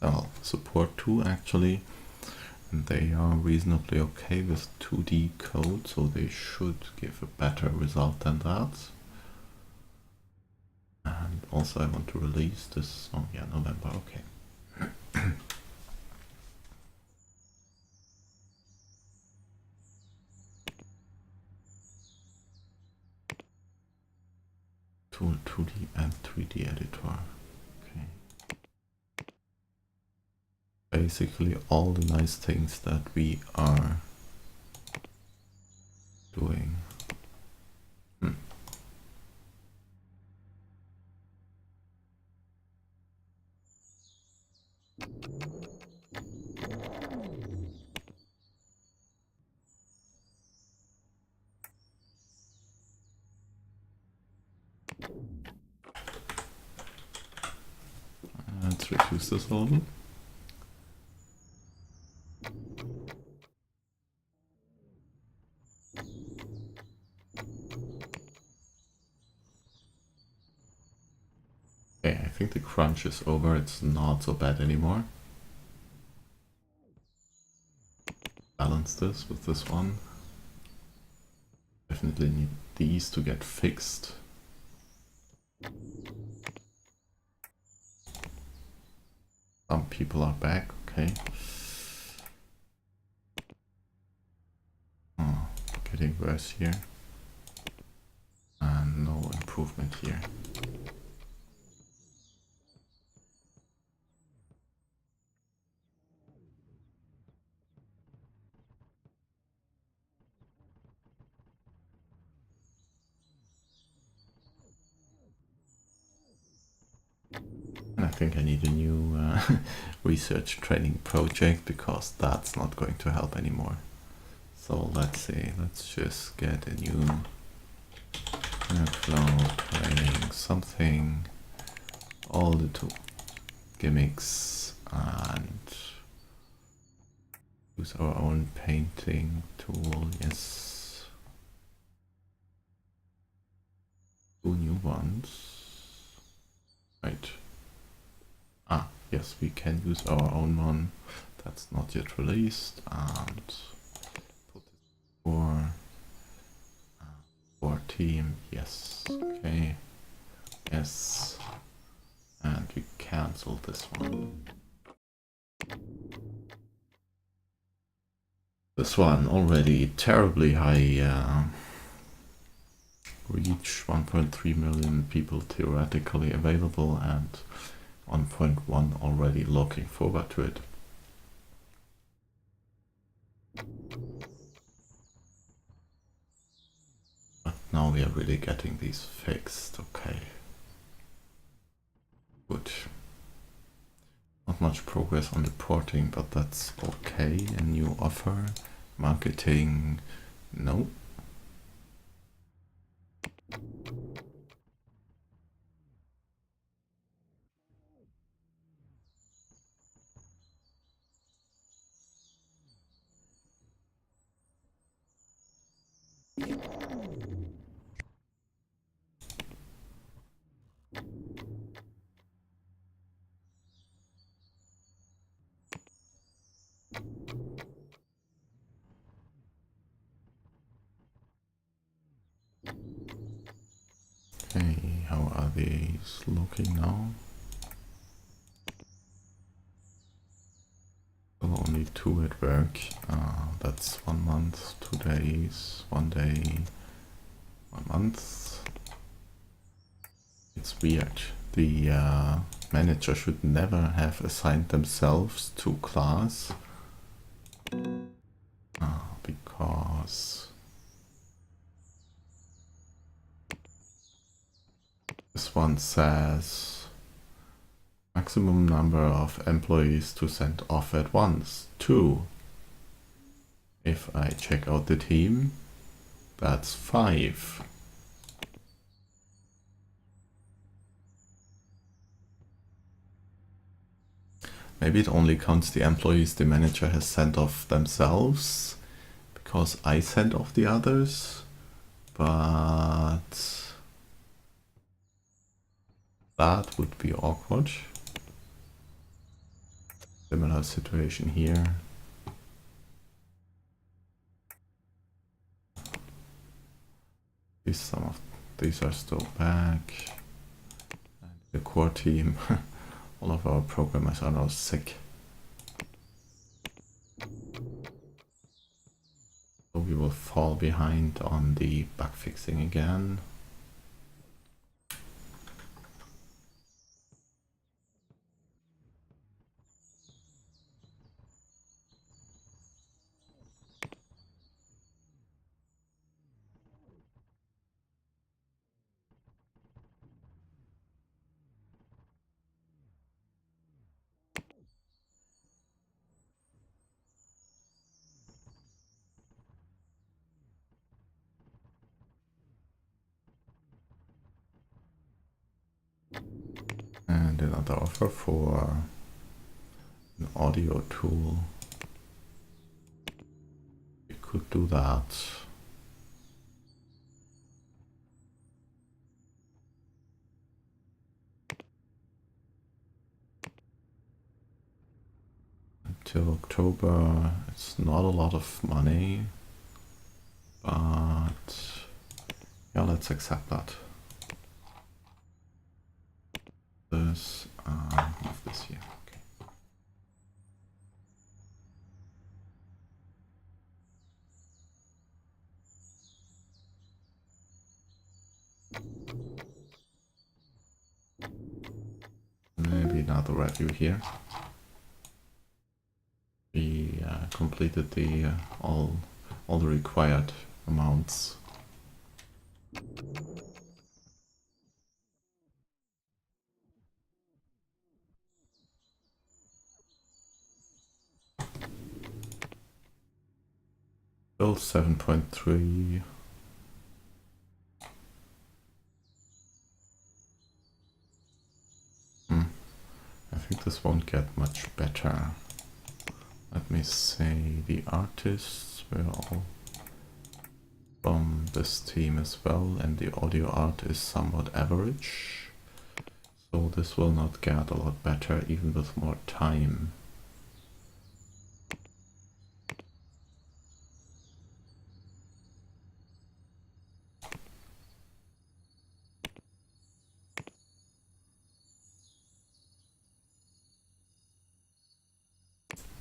S1: Well, support 2 actually. And they are reasonably okay with 2D code, so they should give a better result than that. And also I want to release this, oh yeah, November, okay. Tool 2D and 3D editor, okay. Basically all the nice things that we are doing. Let's reduce this a little. Okay, I think the crunch is over, it's not so bad anymore. Balance this with this one. Definitely need these to get fixed. Some people are back, okay. Oh, getting worse here. And no improvement here. think I need a new research training project, because that's not going to help anymore. So let's see, let's just get a new flow training something, all the two gimmicks, and use our own painting tool. Yes, 2 new ones. Right. Ah, yes, we can use our own one. That's not yet released. And put it for team. Yes. Okay. Yes. And we cancel this one. This one already terribly high reach, 1.3 million people theoretically available, and 1.1 already looking forward to it. But now we are really getting these fixed. Okay. Good. Not much progress on the porting, but that's okay. A new offer. Marketing. No. Okay, how are these looking now? Well, only 2 at work. That's 1 month, 2 days, 1 day, 1 month. It's weird. The manager should never have assigned themselves to class. Because this one says maximum number of employees to send off at once, 2. If I check out the team, that's 5. Maybe it only counts the employees the manager has sent off themselves, because I sent off the others, but that would be awkward. Similar situation here. Some of these are still back. And the core team, all of our programmers are now sick. So we will fall behind on the bug fixing again. And another offer for an audio tool. We could do that. Until October, it's not a lot of money, but yeah, let's accept that. This, move this here. Okay. Maybe another review here. We completed the all the required amounts. Still 7.3. I think this won't get much better. Let me say the artists were all from this team as well, and the audio art is somewhat average. So this will not get a lot better even with more time.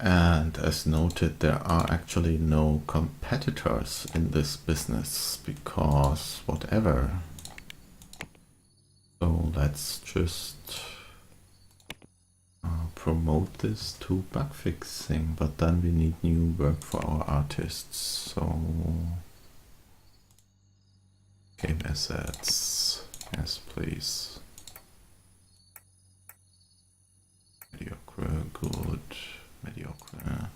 S1: And as noted, there are actually no competitors in this business because whatever. So let's just promote this to bug fixing, but then we need new work for our artists. So game assets, yes please. Mediocre, good. Mediocre.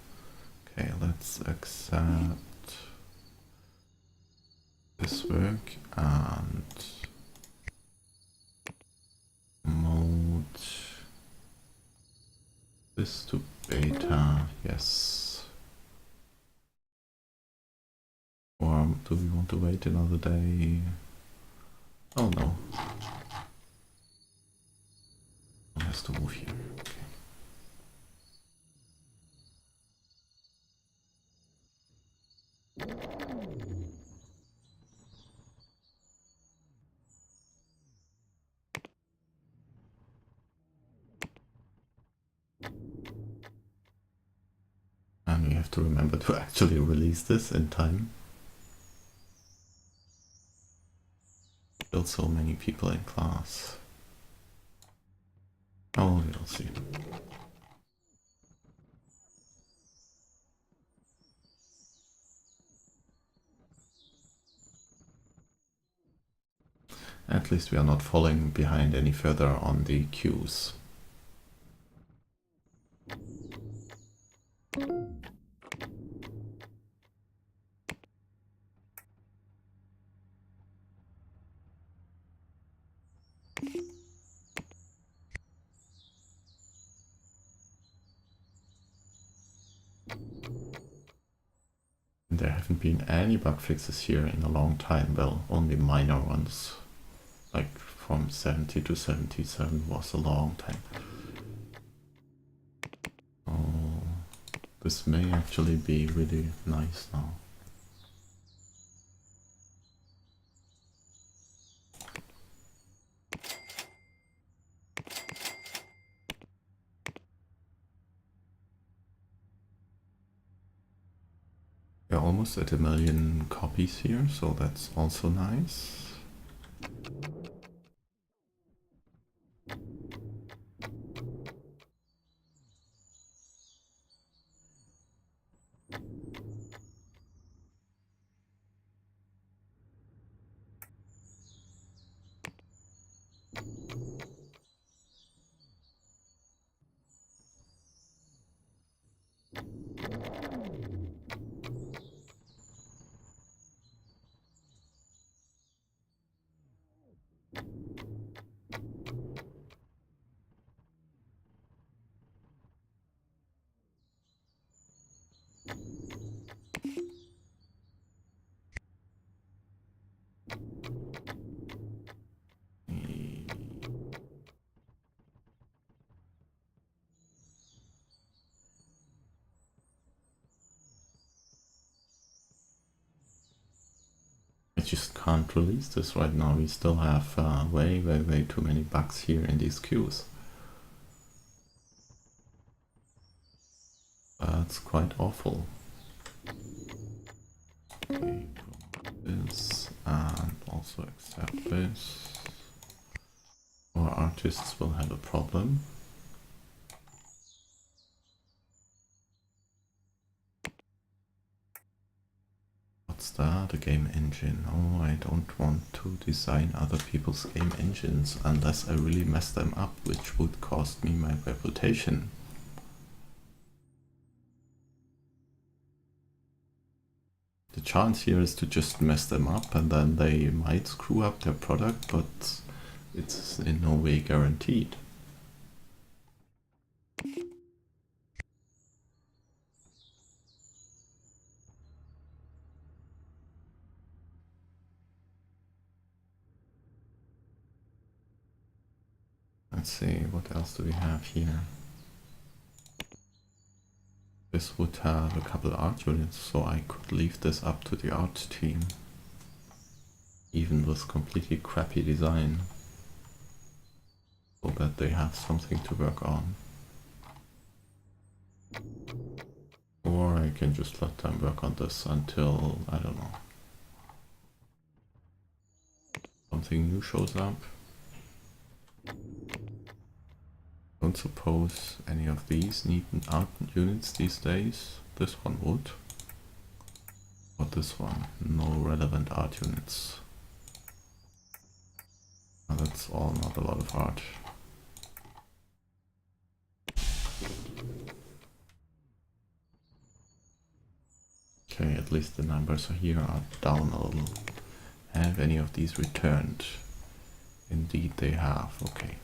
S1: Okay, let's accept this work and mode this to beta, yes. Or do we want to wait another day? Oh no. One has to move here. Okay. And we have to remember to actually release this in time. Still so many people in class. Oh, we'll see. At least we are not falling behind any further on the queues. There haven't been any bug fixes here in a long time, well, only minor ones. Like from 70 to 77 was a long time. Oh, this may actually be really nice now. We're almost at 1 million copies here, so that's also nice. I just can't release this right now. We still have way too many bugs here in these queues. That's quite awful. Okay, this and also accept this. Our artists will have a problem. What's that? A game engine. Oh, I don't want to design other people's game engines unless I really mess them up, which would cost me my reputation. Did chance here is to just mess them up, and then they might screw up their product, but it's in no way guaranteed. Let's see, what else do we have here? This would have a couple art units, so I could leave this up to the art team. Even with completely crappy design. So that they have something to work on. Or I can just let them work on this until, I don't know, something new shows up. Don't suppose any of these need art units these days. This one would. But this one, no relevant art units. Now that's all not a lot of art. Okay, at least the numbers here are down a little. Have any of these returned? Indeed they have, okay.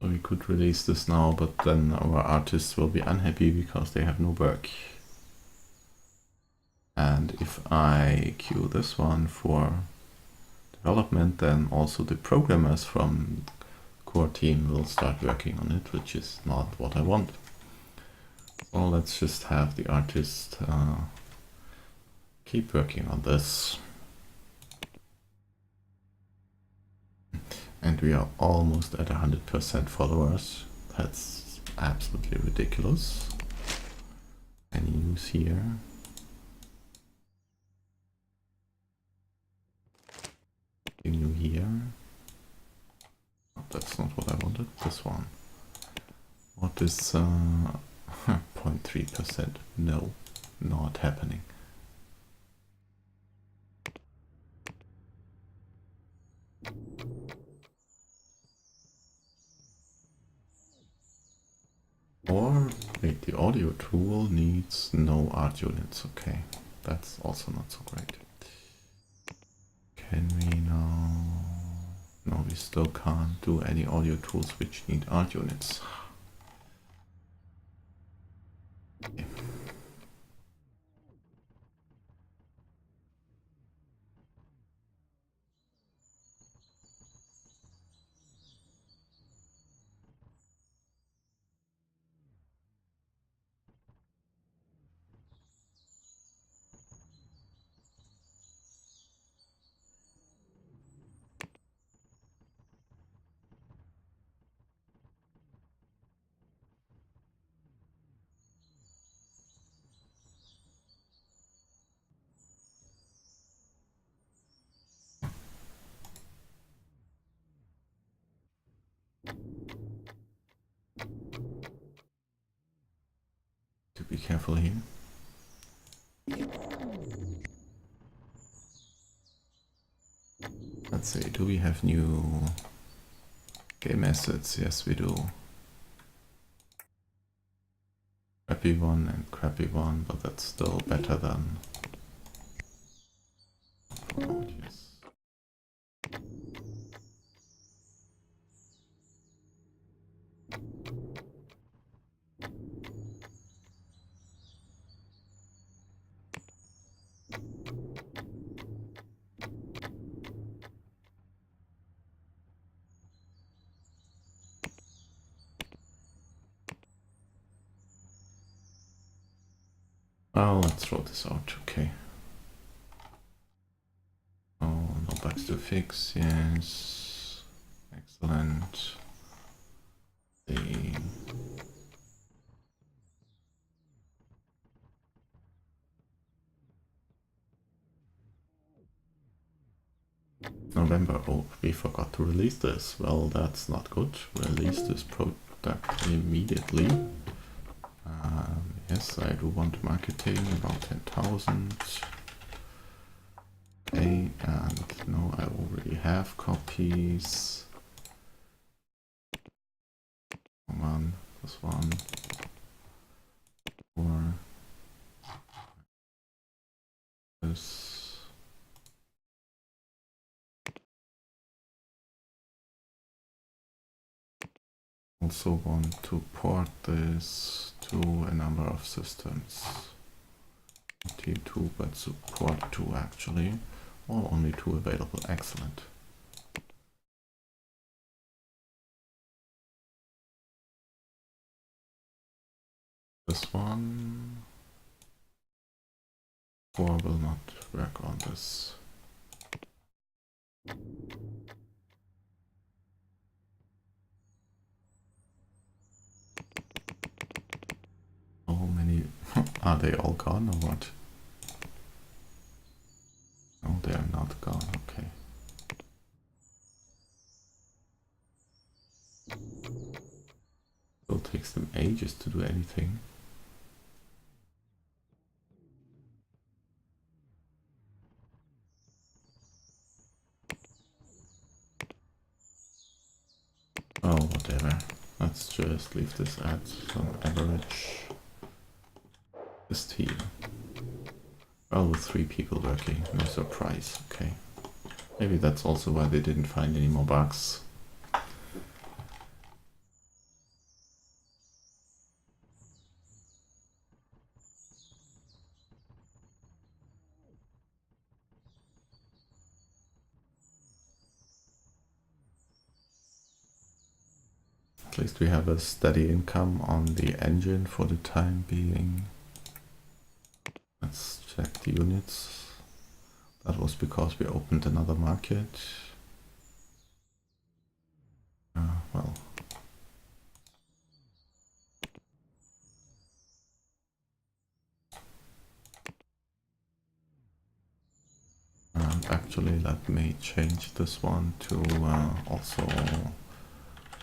S1: We could release this now, but then our artists will be unhappy because they have no work. And if I queue this one for development, then also the programmers from the core team will start working on it, which is not what I want. So let's just have the artist keep working on this. And we are almost at 100% followers. That's absolutely ridiculous. Any news here? Anything new here? Oh, that's not what I wanted. This one. What is 0.3%? No, not happening. Or wait, the audio tool needs no art units. Okay, that's also not so great. Can we now? No, we still can't do any audio tools which need art units. Okay. To be careful here. Let's see, do we have new game assets? Yes, we do. Crappy one and crappy one, but that's still better than... Oh, yes. Oh, let's throw this out, okay. Oh, no bugs to fix, yes. Excellent. The November, oh, we forgot to release this. Well, that's not good. Release this product immediately. Yes, I do want marketing, about 10,000. Okay, and no, I already have copies. Come on, this one. Or this. Also want to port this to a number of systems. Team 2, but support 2 actually. Or only 2 available. Excellent. This one. 4 will not work on this. How many? Are they all gone or what? No, they are not gone. Okay. It takes them ages to do anything. Oh, whatever. Let's just leave this at some average. This team. Well, with 3 people working, no surprise. Okay. Maybe that's also why they didn't find any more bugs. At least we have a steady income on the engine for the time being. Let's check the units. That was because we opened another market. Well. And actually, let me change this one to also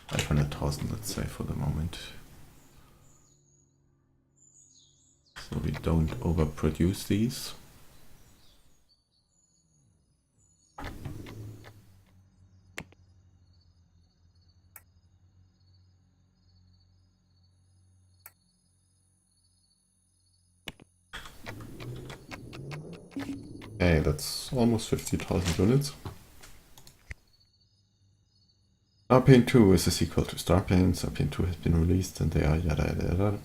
S1: 500,000, let's say, for the moment. So we don't overproduce these. Okay, that's almost 50,000 units. Starpaint 2 is a sequel to Starpaint. Starpaint 2 has been released and they are yada yada yada.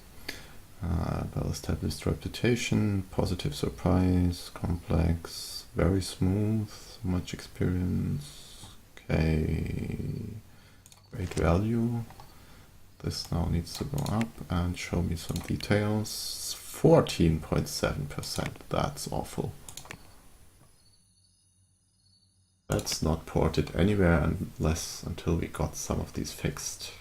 S1: Well-established reputation, positive surprise, complex, very smooth, much experience. Okay, great value. This now needs to go up and show me some details. 14.7%, that's awful. That's not ported anywhere unless until we got some of these fixed.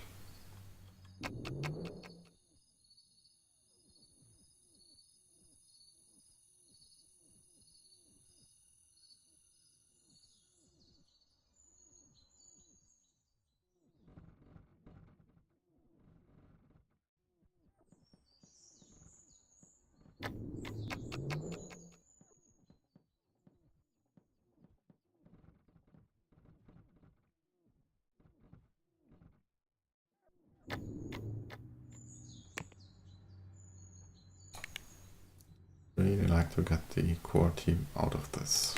S1: Really like to get the core team out of this.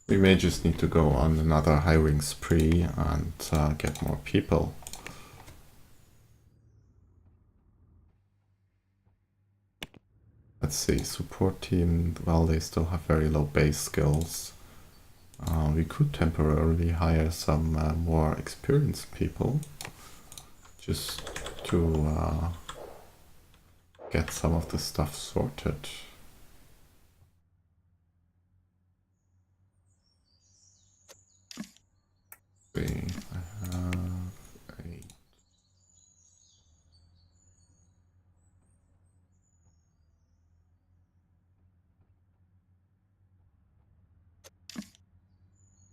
S1: We may just need to go on another hiring spree and get more people. At let's see, support team, well, they still have very low base skills. We could temporarily hire some more experienced people just to get some of the stuff sorted. See, I have 8.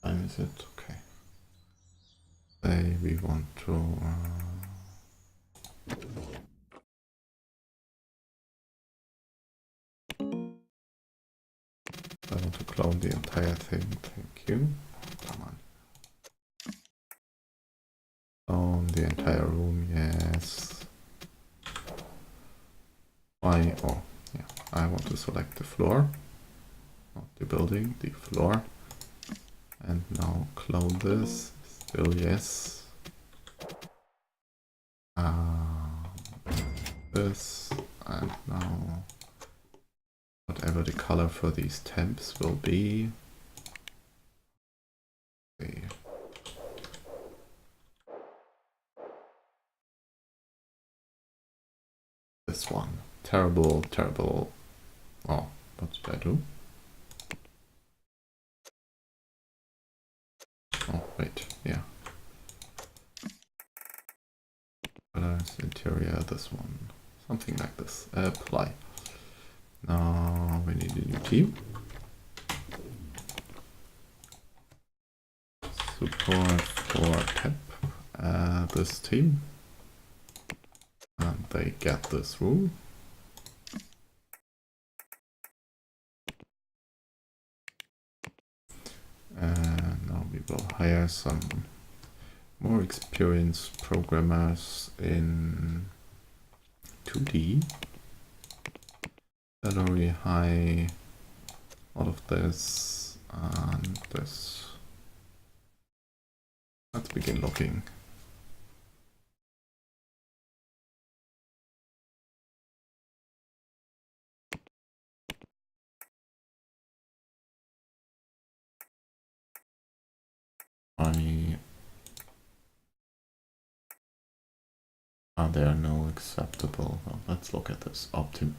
S1: Time is it? Okay. Say we want to I want to clone the entire thing, thank you. Come on. Clone the entire room, yes. Why? Oh, yeah. I want to select the floor, not the building, the floor. And now clone this, still yes. This, and now whatever the color for these temps will be. Okay. This one. Terrible, terrible. Oh, what did I do? Oh, wait, yeah. Colors, interior, this one. Something like this. Apply. Now we need a new team. Support for temp. This team. And they get this room. And now we will hire some more experienced programmers in 2D. Salary high, all of this and this. Let's begin looking. Are there no acceptable? Well, let's look at this. Optim.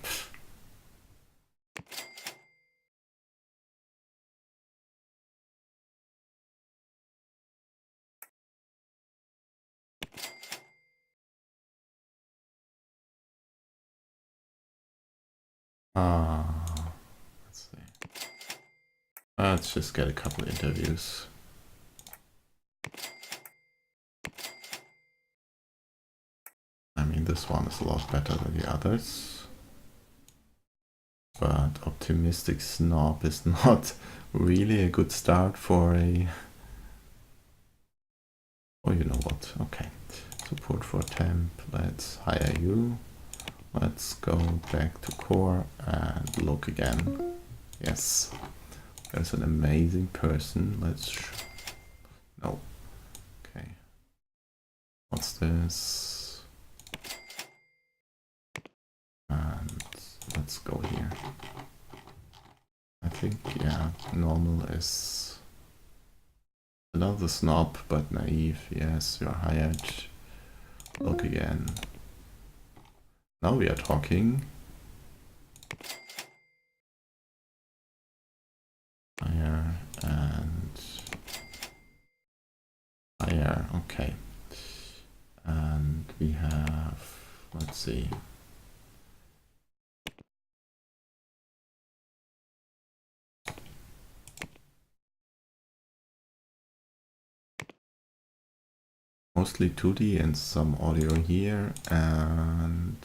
S1: Let's see. Let's just get a couple interviews. I mean, this one is a lot better than the others. But Optimistic Snob is not really a good start for a... Oh, you know what? Okay. Support for temp. Let's hire you. Let's go back to core and look again. Yes. There's an amazing person. Let's... No. Okay. What's this? And let's go here. I think, yeah, normal is another snob, but naive. Yes, you're hired. Look again. Now we are talking. Hire and hire, okay. And we have, let's see. Mostly 2D and some audio here, and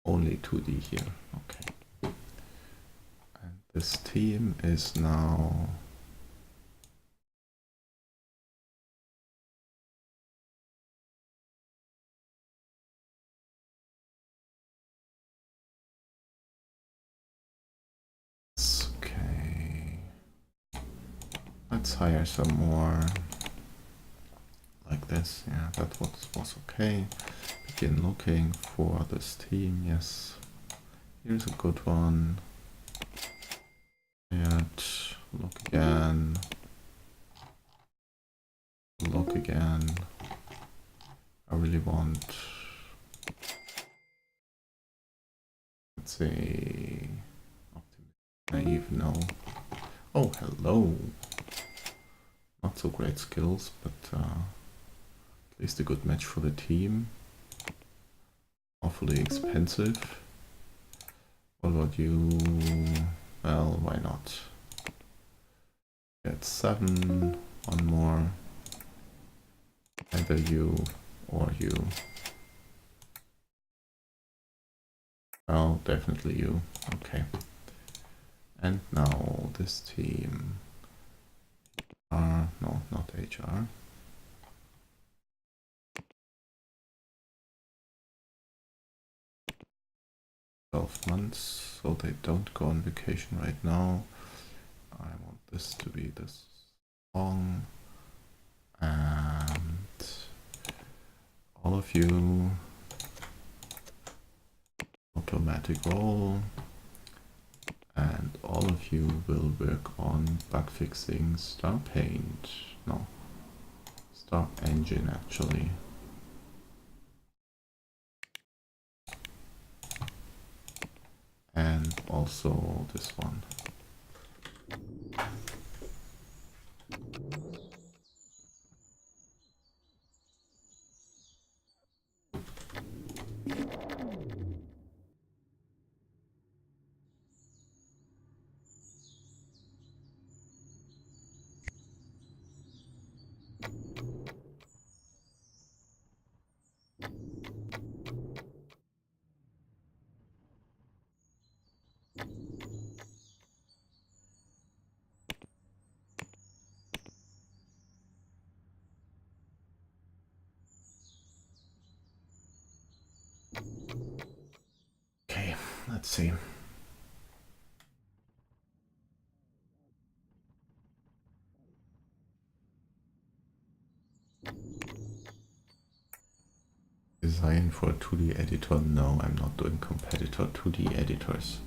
S1: only 2D here. Okay. And this team is now okay. Let's hire some more. Like this, yeah, that was okay. Begin looking for this team, yes. Here's a good one. Yet, look again. Look again. I really want, let's say, naive, no. Oh, hello. Not so great skills, but at least a good match for the team. Awfully expensive. What about you? Well, why not? Get 7, one more. Either you or you. Oh, definitely you. Okay. And now this team. No, not HR. Months, so they don't go on vacation right now. I want this to be this long, and all of you automatic roll, and all of you will work on bug fixing Star Paint. No, Star Engine actually. And also this one. Okay, let's see. Design for a 2D editor? No, I'm not doing competitor 2D editors.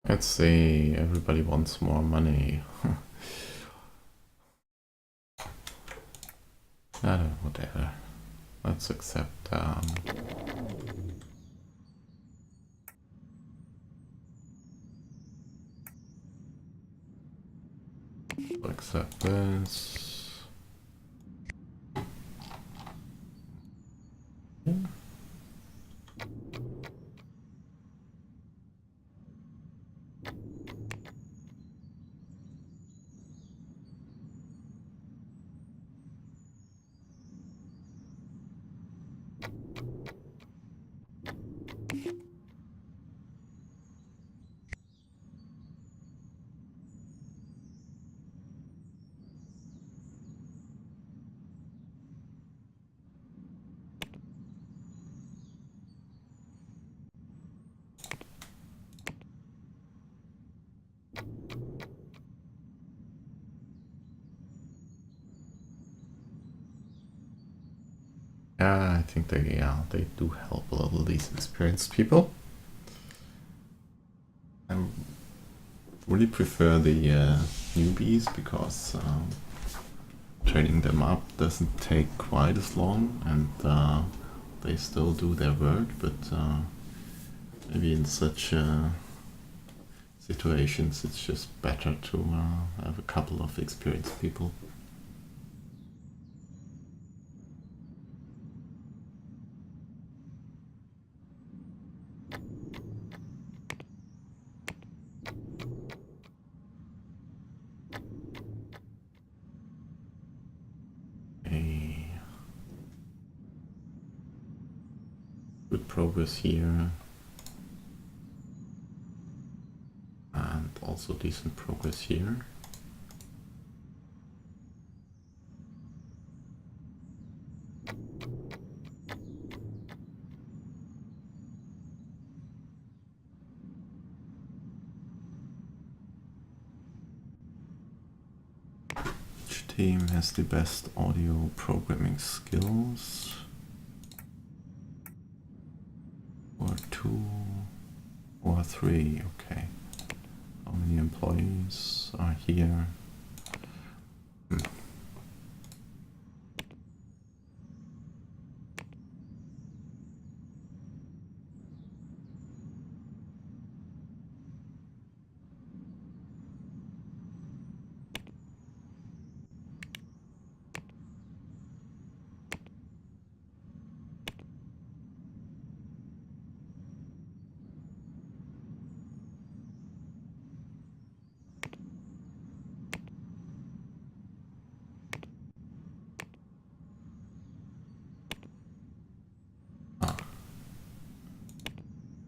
S1: Let's say everybody wants more money. Whatever. Let's accept accept this. Yeah, I think they do help a little, these experienced people. I really prefer the newbies because training them up doesn't take quite as long, and they still do their work, but maybe in such situations it's just better to have a couple of experienced people. Good progress here, and also decent progress here. Which team has the best audio programming skills? Or 2 or 3, okay. How many employees are here?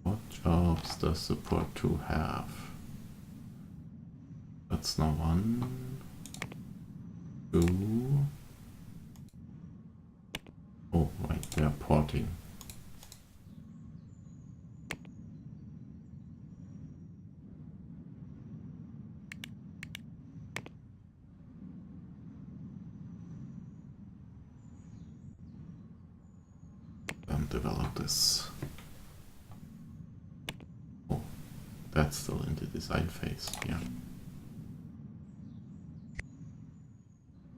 S1: What jobs does support 2 have? That's now 1, 2. Oh, right, they're porting. Develop this. Oh, that's still in the design phase, yeah.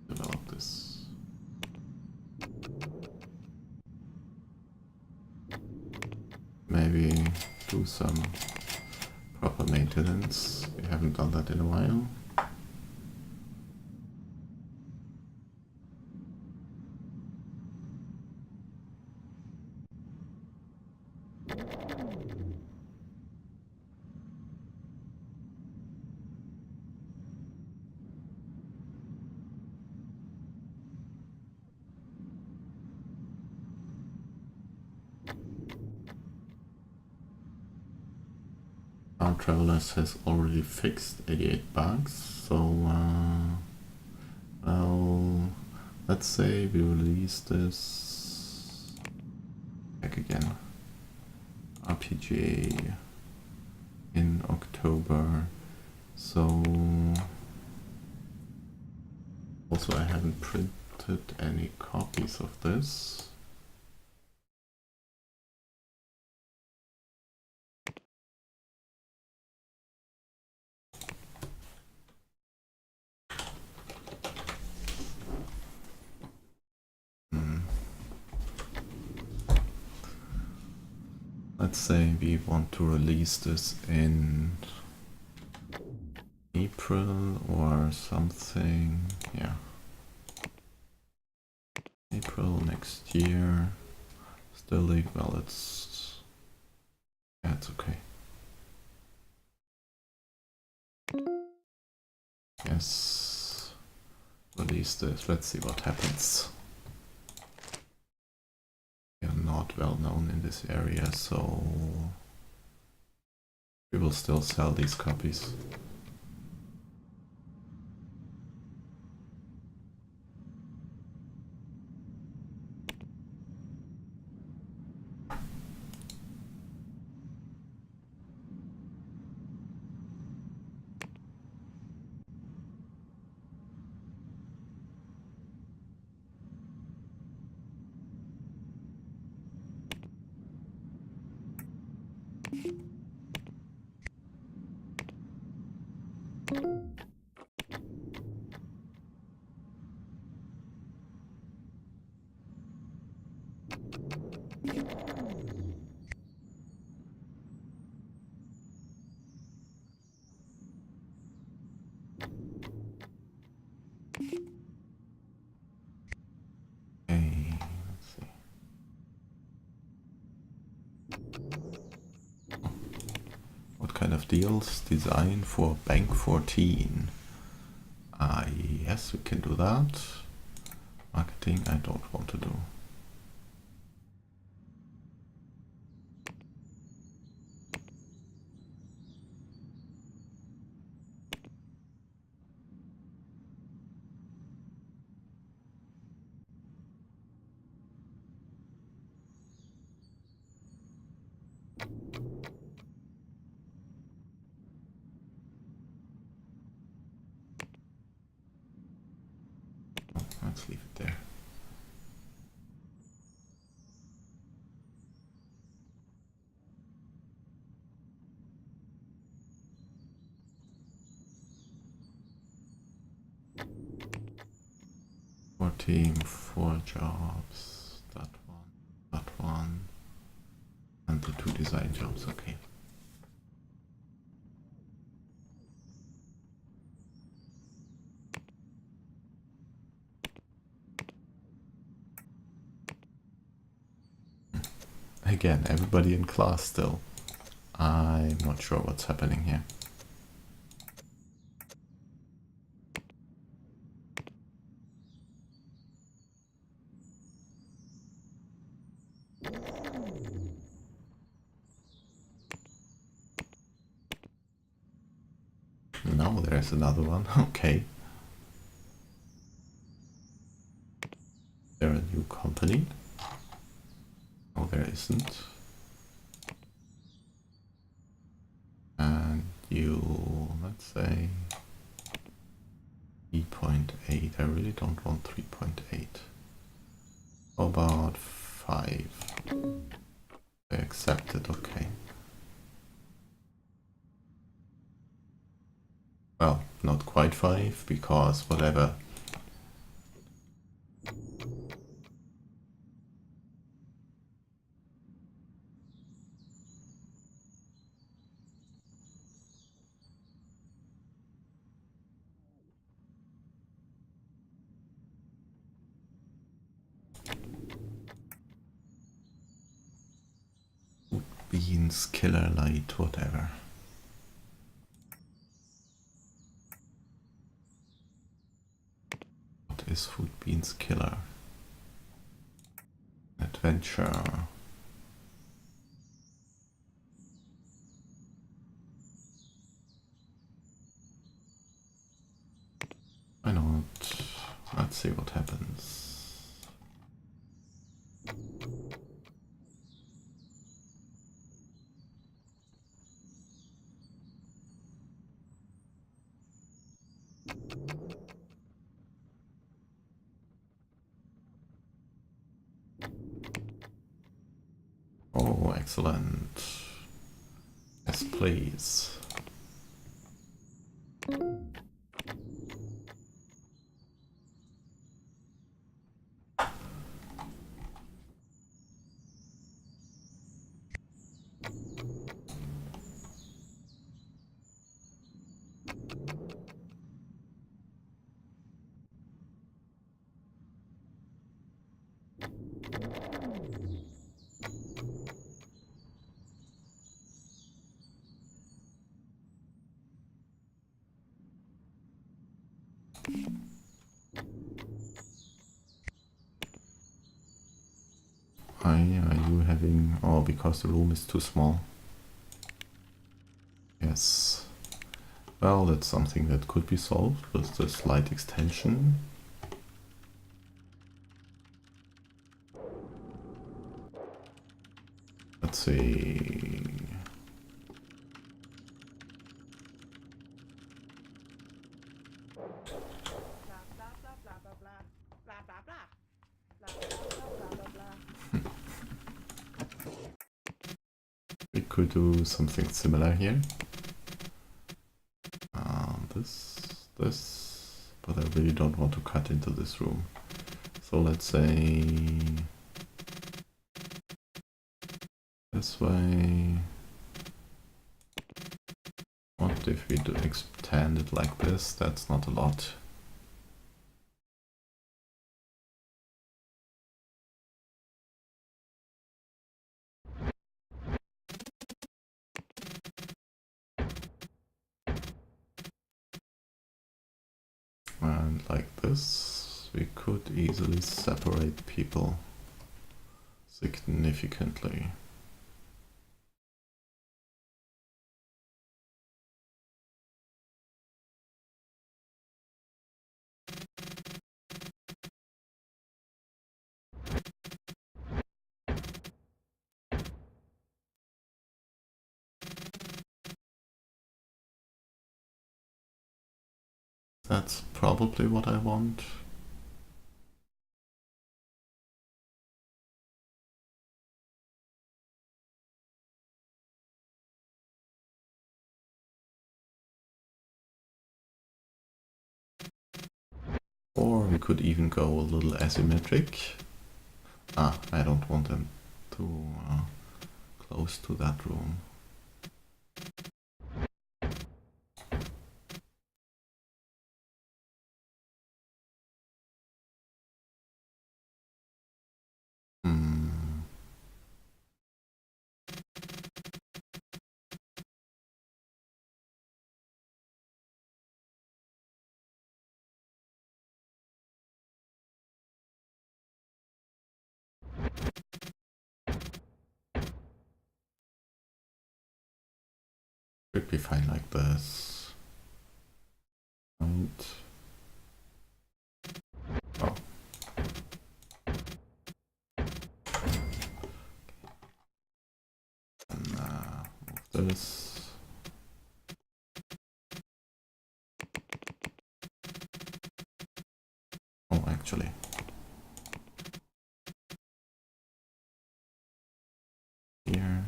S1: Develop this. Maybe do some proper maintenance. We haven't done that in a while. Our Travelers has already fixed 88 bugs, so well, let's say we release this back again. RPG in October, so also I haven't printed any copies of this. Let's say we want to release this in April or something, yeah. April next year. Still late, well, it's okay. Yes, release this, let's see what happens. We are not well known in this area, so we will still sell these copies. Okay, let's see. What kind of deals? Design for Bank 14. Yes, we can do that. Marketing, I don't want to do. Let's leave it there. For team, 4 jobs, that one, and the 2 design jobs, okay. Again, everybody in class still. I'm not sure what's happening here. No, there's another one. Okay. They're a new company. No, there isn't. And you, let's say 3.8. I really don't want 3.8. How about 5? They accepted, okay. Well, not quite 5, because whatever. Beans, killer light, whatever. What is Food Beans Killer? Adventure. Why not? Let's see what happens. Oh, excellent. Yes, please. Are you having... Oh, because the room is too small. Yes. Well, that's something that could be solved with the slight extension. Let's see... We could do something similar here. This, but I really don't want to cut into this room. So let's say this way. What but if we do extend it like this, that's not a lot. And like this, we could easily separate people significantly. That's probably what I want. Or we could even go a little asymmetric. I don't want them too close to that room. Should be fine like this. Right. Oh. And move this. Oh, actually. Here.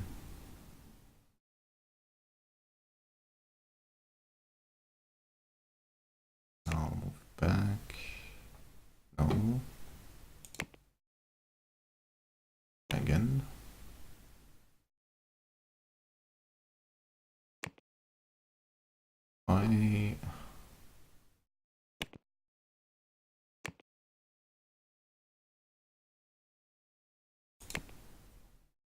S1: Now move back. No. Again. Why?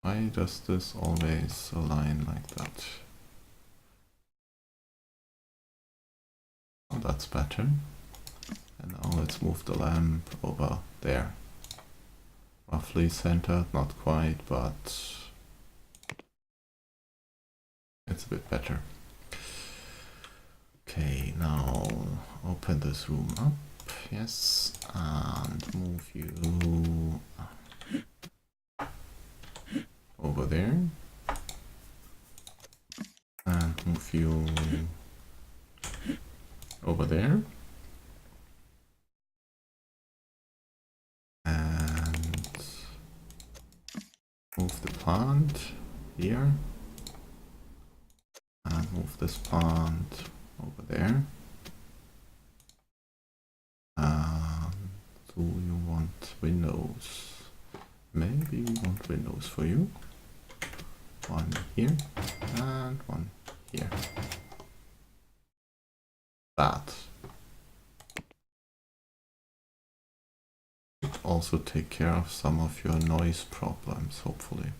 S1: Why does this always align like that? Oh, that's better. And now let's move the lamp over there. Roughly centered, not quite, but it's a bit better. Okay, now open this room up, yes, and move you over there. And move you over there. And move the plant here. And move this plant over there. Do you want windows? Maybe we want windows for you. One here and one here. That. Also take care of some of your noise problems, hopefully.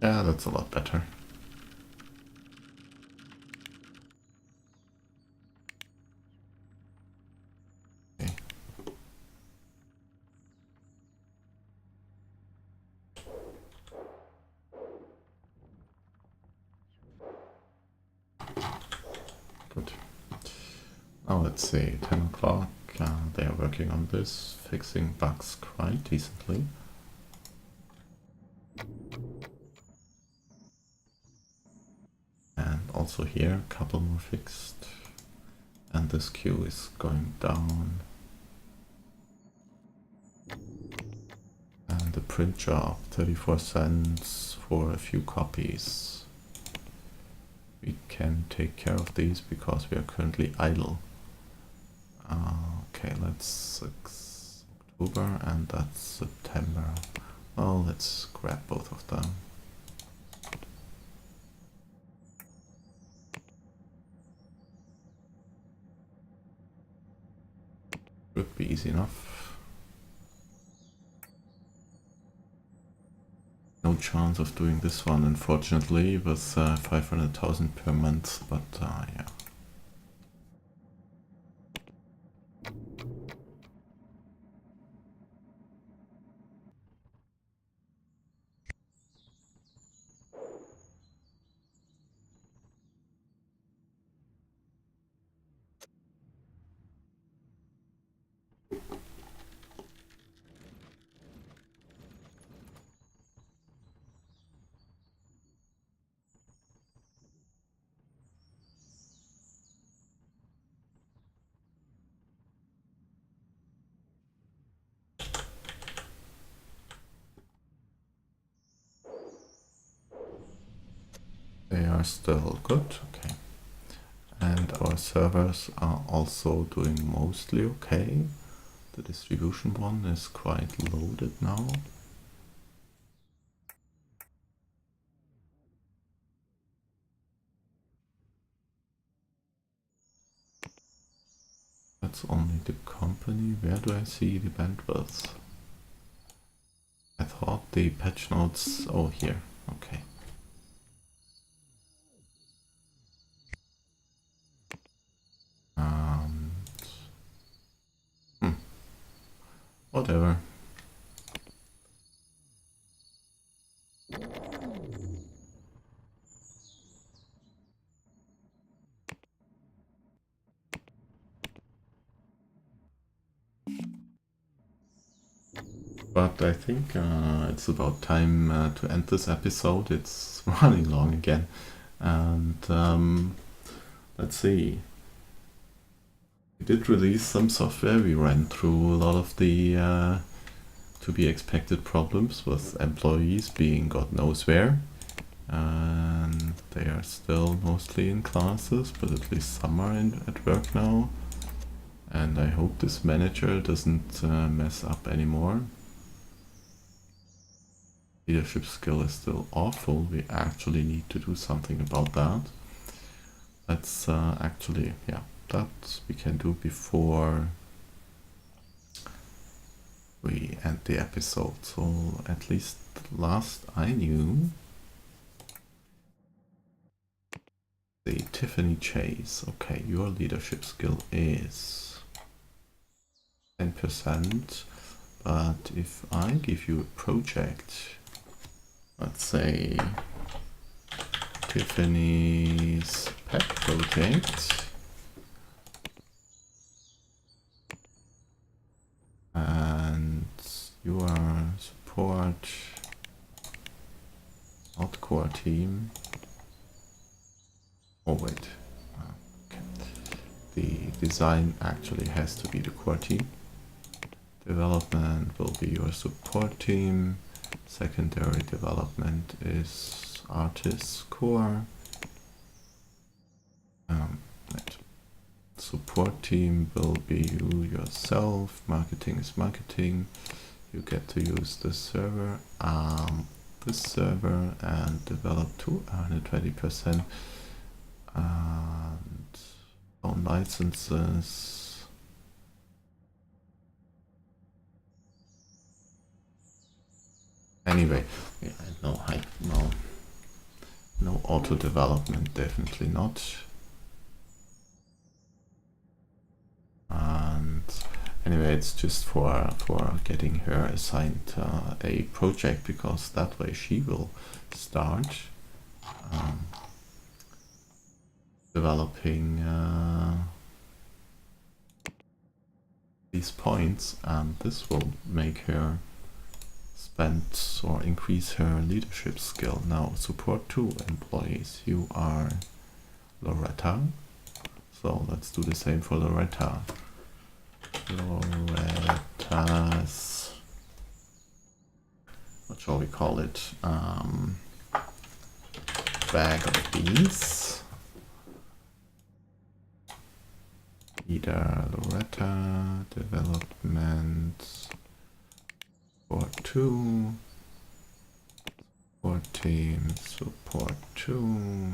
S1: Yeah, that's a lot better. Okay. Good. Now let's see, 10 o'clock. They are working on this, fixing bugs quite decently. And also here, a couple more fixed. And this queue is going down. And the print job, 34 cents for a few copies. We can take care of these because we are currently idle. Okay, that's October and that's September. Well, let's grab both of them. Would be easy enough. No chance of doing this one, unfortunately, with 500,000 per month, but yeah. They are still good, okay. And our servers are also doing mostly okay. The distribution one is quite loaded now. That's only the company. Where do I see the bandwidth? I thought the patch notes... oh, here. Okay. Whatever. But I think it's about time to end this episode. It's running long again. And let's see. We did release some software. We ran through a lot of the to be expected problems with employees being God knows where. And they are still mostly in classes, but at least some are at work now. And I hope this manager doesn't mess up anymore. Leadership skill is still awful. We actually need to do something about that. Let's actually, yeah, that we can do before we end the episode. So at least last I knew, the Tiffany Chase. Okay, your leadership skill is 10%, but if I give you a project, let's say Tiffany's pet project, and you are support not core team. Oh wait, okay. The design actually has to be the core team. Development will be your support team. Secondary development is artist core. Support team will be you yourself. Marketing is marketing. You get to use this server, and develop to 120%. And own licenses. Anyway, yeah, no auto development, definitely not. And anyway, it's just for getting her assigned a project, because that way she will start developing these points, and this will make her spend or increase her leadership skill. Now, support 2 employees. You are Loretta, So let's do the same for Loretta. Loretta's, what shall we call it? Bag of beans. Either Loretta development support 2, support team support 2,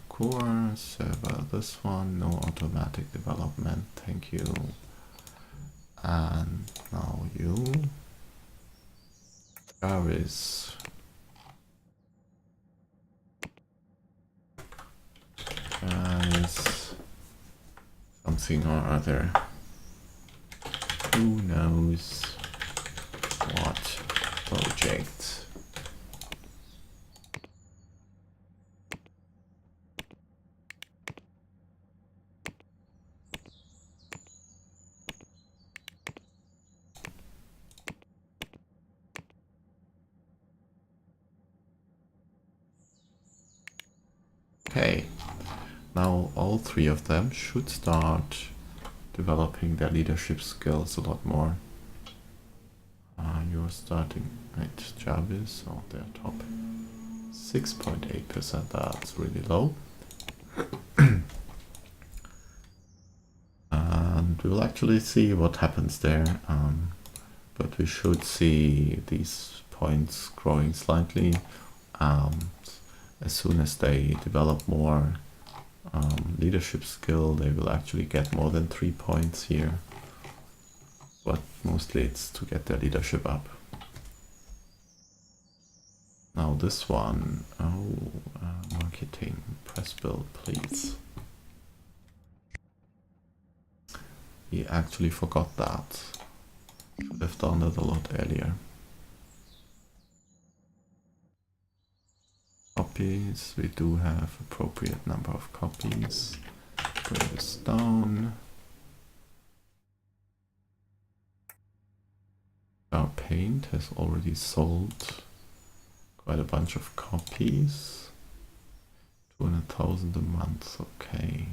S1: core server this one, no automatic development, thank you. And now you, Jarvis. Guys, something or other. Who knows what project? Okay, now all three of them should start developing their leadership skills a lot more. You're starting at Jarvis, so they're top 6.8%, that's really low. And we'll actually see what happens there, but we should see these points growing slightly as soon as they develop more leadership skill. They will actually get more than 3 points here, but mostly it's to get their leadership up. Now this one, marketing, press build please. He actually forgot that. Should have done that a lot earlier. Copies, we do have appropriate number of copies. Bring this down. Our paint has already sold quite a bunch of copies. 200,000 a month, okay.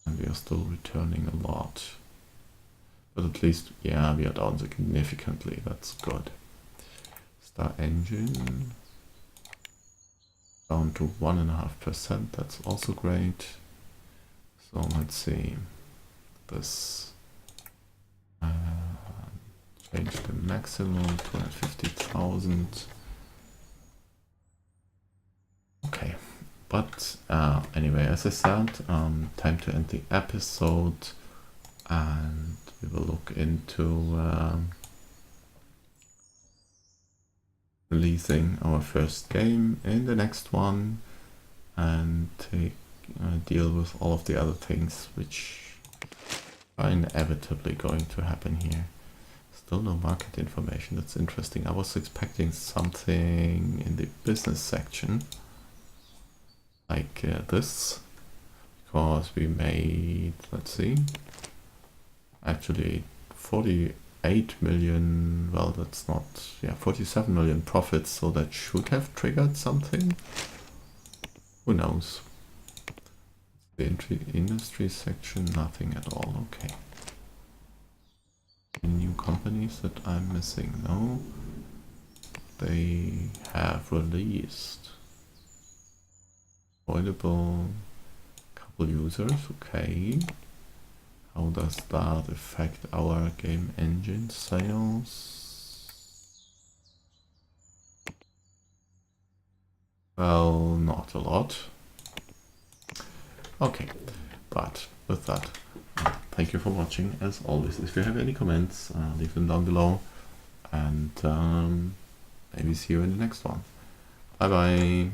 S1: And we are still returning a lot. But at least, yeah, we are down significantly, that's good. Star Engine down to 1.5%, that's also great. So let's see, this change the maximum 250,000. Okay, but anyway, as I said, time to end the episode, and we will look into releasing our first game in the next one, and deal with all of the other things which are inevitably going to happen here. Still no market information, that's interesting. I was expecting something in the business section like this, because we made, let's see, actually 48 million, well that's not, yeah, 47 million profits, so that should have triggered something. Who knows? The industry section, nothing at all, okay. Any new companies that I'm missing? No. They have released available couple users, okay. How does that affect our game engine sales? Well, not a lot. Okay, but with that, thank you for watching. As always, if you have any comments, leave them down below, and maybe see you in the next one. Bye bye.